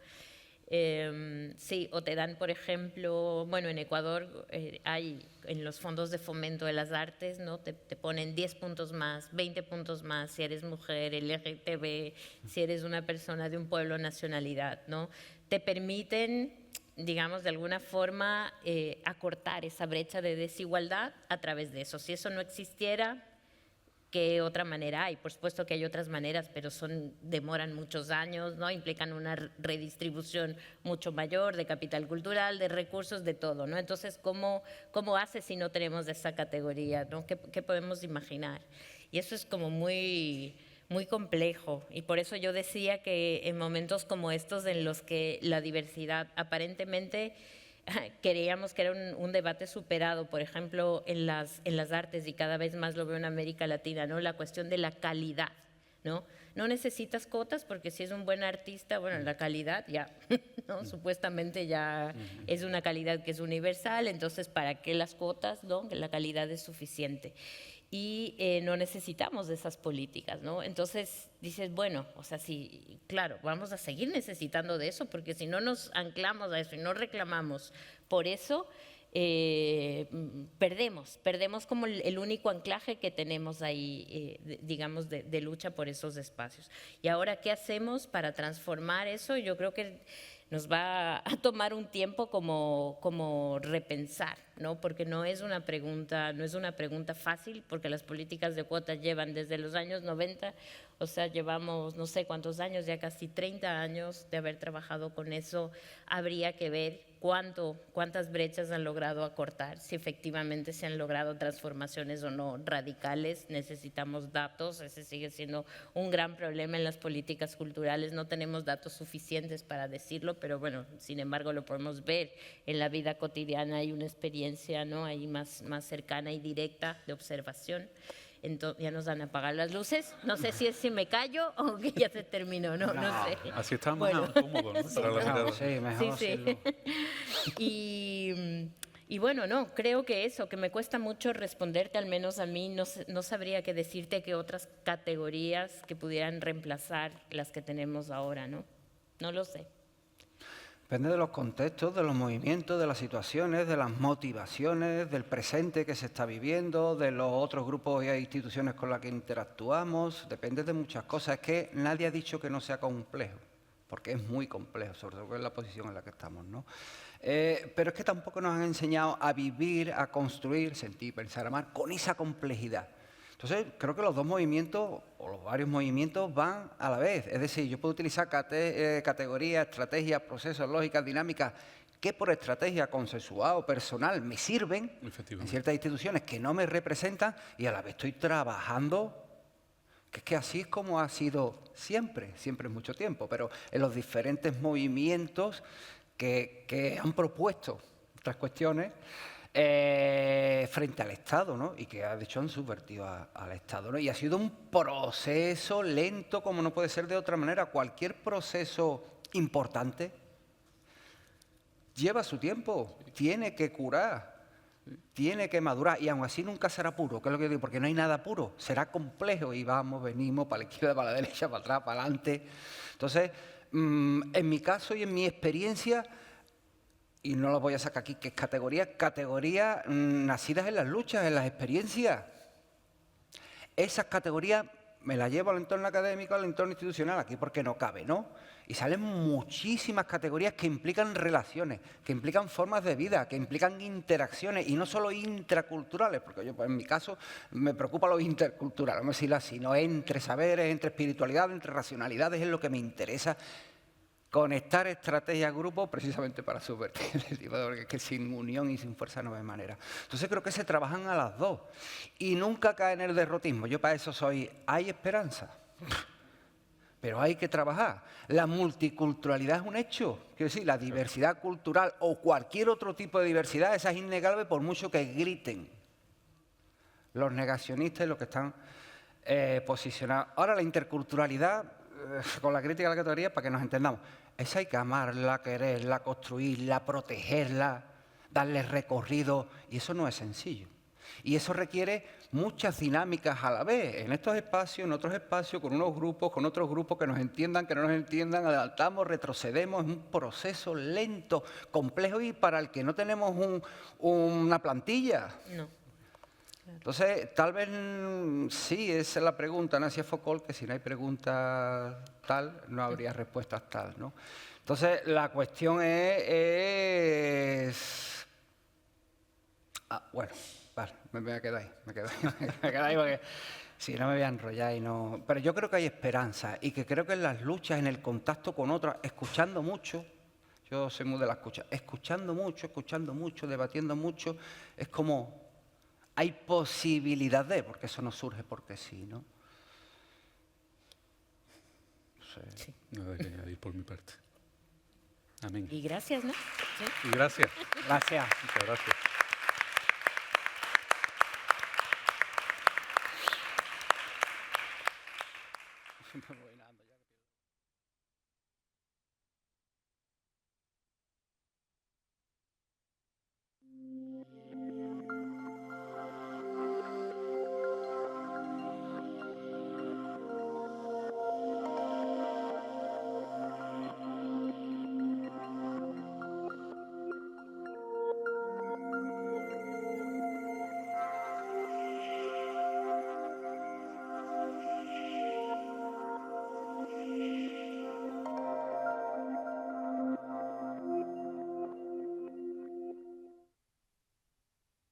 Sí, o te dan, por ejemplo, bueno, en Ecuador hay en los fondos de fomento de las artes, ¿no? Te ponen 10 puntos más, 20 puntos más si eres mujer, LGTB, si eres una persona de un pueblo o nacionalidad, ¿no? Te permiten, digamos, de alguna forma acortar esa brecha de desigualdad a través de eso. Si eso no existiera, ¿qué otra manera hay? Por supuesto que hay otras maneras, pero demoran muchos años, ¿no? Implican una redistribución mucho mayor de capital cultural, de recursos, de todo, ¿no? Entonces, ¿cómo hace si no tenemos esa categoría, ¿no? ¿Qué podemos imaginar? Y eso es como muy complejo, y por eso yo decía que en momentos como estos en los que la diversidad aparentemente creíamos que era un debate superado, por ejemplo, en las artes, y cada vez más lo veo en América Latina, ¿no? La cuestión de la calidad, ¿no? No necesitas cotas porque si es un buen artista, bueno, la calidad ya, ¿no? Supuestamente ya es una calidad que es universal, entonces ¿para qué las cotas, no? Que la calidad es suficiente. Y no necesitamos de esas políticas, ¿no? Entonces dices, bueno, o sea, sí, claro, vamos a seguir necesitando de eso, porque si no nos anclamos a eso y no reclamamos por eso, perdemos como el único anclaje que tenemos ahí, digamos, de lucha por esos espacios. Y ahora, ¿qué hacemos para transformar eso? Yo creo que nos va a tomar un tiempo como repensar, ¿no? Porque no es una pregunta fácil, porque las políticas de cuotas llevan desde los años 90, o sea, llevamos no sé cuántos años, ya casi 30 años de haber trabajado con eso. Habría que ver cuántas brechas han logrado acortar, si efectivamente se han logrado transformaciones o no radicales. Necesitamos datos, ese sigue siendo un gran problema en las políticas culturales, no tenemos datos suficientes para decirlo, pero bueno, sin embargo lo podemos ver en la vida cotidiana, hay una experiencia, ¿no?, ahí más cercana y directa de observación. Entonces, ya nos van a apagar las luces. No sé si me callo o que ya se terminó, no sé. Así estamos Bueno. cómodos, ¿no? Para la mirada. Sí, mejor Sí. decirlo. Y bueno, no, creo que eso, que me cuesta mucho responderte, al menos a mí, no sabría qué decirte que otras categorías que pudieran reemplazar las que tenemos ahora, ¿no? No lo sé. Depende de los contextos, de los movimientos, de las situaciones, de las motivaciones, del presente que se está viviendo, de los otros grupos e instituciones con las que interactuamos. Depende de muchas cosas. Es que nadie ha dicho que no sea complejo, porque es muy complejo, sobre todo en la posición en la que estamos, ¿no? Pero es que tampoco nos han enseñado a vivir, a construir, sentir, pensar, amar, con esa complejidad. Entonces, creo que los dos movimientos, o los varios movimientos, van a la vez. Es decir, yo puedo utilizar categorías, estrategias, procesos, lógicas, dinámicas, que por estrategia consensuada o personal me sirven en ciertas instituciones que no me representan, y a la vez estoy trabajando, que es que así es como ha sido siempre mucho tiempo, pero en los diferentes movimientos que han propuesto estas cuestiones, frente al Estado, ¿no? Y que de hecho han subvertido al Estado, ¿no? Y ha sido un proceso lento, como no puede ser de otra manera. Cualquier proceso importante lleva su tiempo, tiene que curar, tiene que madurar, y aún así nunca será puro, que es lo que yo digo, porque no hay nada puro, será complejo, y venimos para la izquierda, para la derecha, para atrás, para adelante. Entonces, en mi caso y en mi experiencia, y no lo voy a sacar aquí, que es categorías nacidas en las luchas, en las experiencias. Esas categorías me la llevo al entorno académico, al entorno institucional, aquí porque no cabe, ¿no? Y salen muchísimas categorías que implican relaciones, que implican formas de vida, que implican interacciones, y no solo intraculturales, porque yo, pues, en mi caso, me preocupa lo intercultural, vamos a decirlo así, no entre saberes, entre espiritualidad, entre racionalidades, es lo que me interesa. Conectar estrategias, grupos, precisamente para subvertir el tipo, porque es que sin unión y sin fuerza no hay manera. Entonces creo que se trabajan a las dos y nunca cae en el derrotismo. Yo para eso soy, hay esperanza, pero hay que trabajar. La multiculturalidad es un hecho, quiero decir, la diversidad cultural o cualquier otro tipo de diversidad, esa es innegable por mucho que griten los negacionistas y los que están posicionados. Ahora la interculturalidad, con la crítica a la categoría, para que nos entendamos, esa hay que amarla, quererla, construirla, protegerla, darle recorrido, y eso no es sencillo. Y eso requiere muchas dinámicas a la vez, en estos espacios, en otros espacios, con unos grupos, con otros grupos, que nos entiendan, que no nos entiendan, adelantamos, retrocedemos, es un proceso lento, complejo, y para el que no tenemos una plantilla. No. Entonces, tal vez sí, esa es la pregunta, ¿no? Decía Foucault que si no hay preguntas tal, no habría respuestas tal, ¿no? Entonces, la cuestión es... bueno, vale, me voy a quedar ahí, me quedo ahí porque si no me voy a enrollar y no... Pero yo creo que hay esperanza y que creo que en las luchas, en el contacto con otras, escuchando mucho, yo soy muy de la escucha, escuchando mucho, debatiendo mucho, es como... hay posibilidad de, porque eso no surge porque sí, ¿no? No sé. Sí. Nada que añadir por mi parte. Amén. Y gracias, ¿no? Sí. Y gracias. Gracias. Muchas gracias.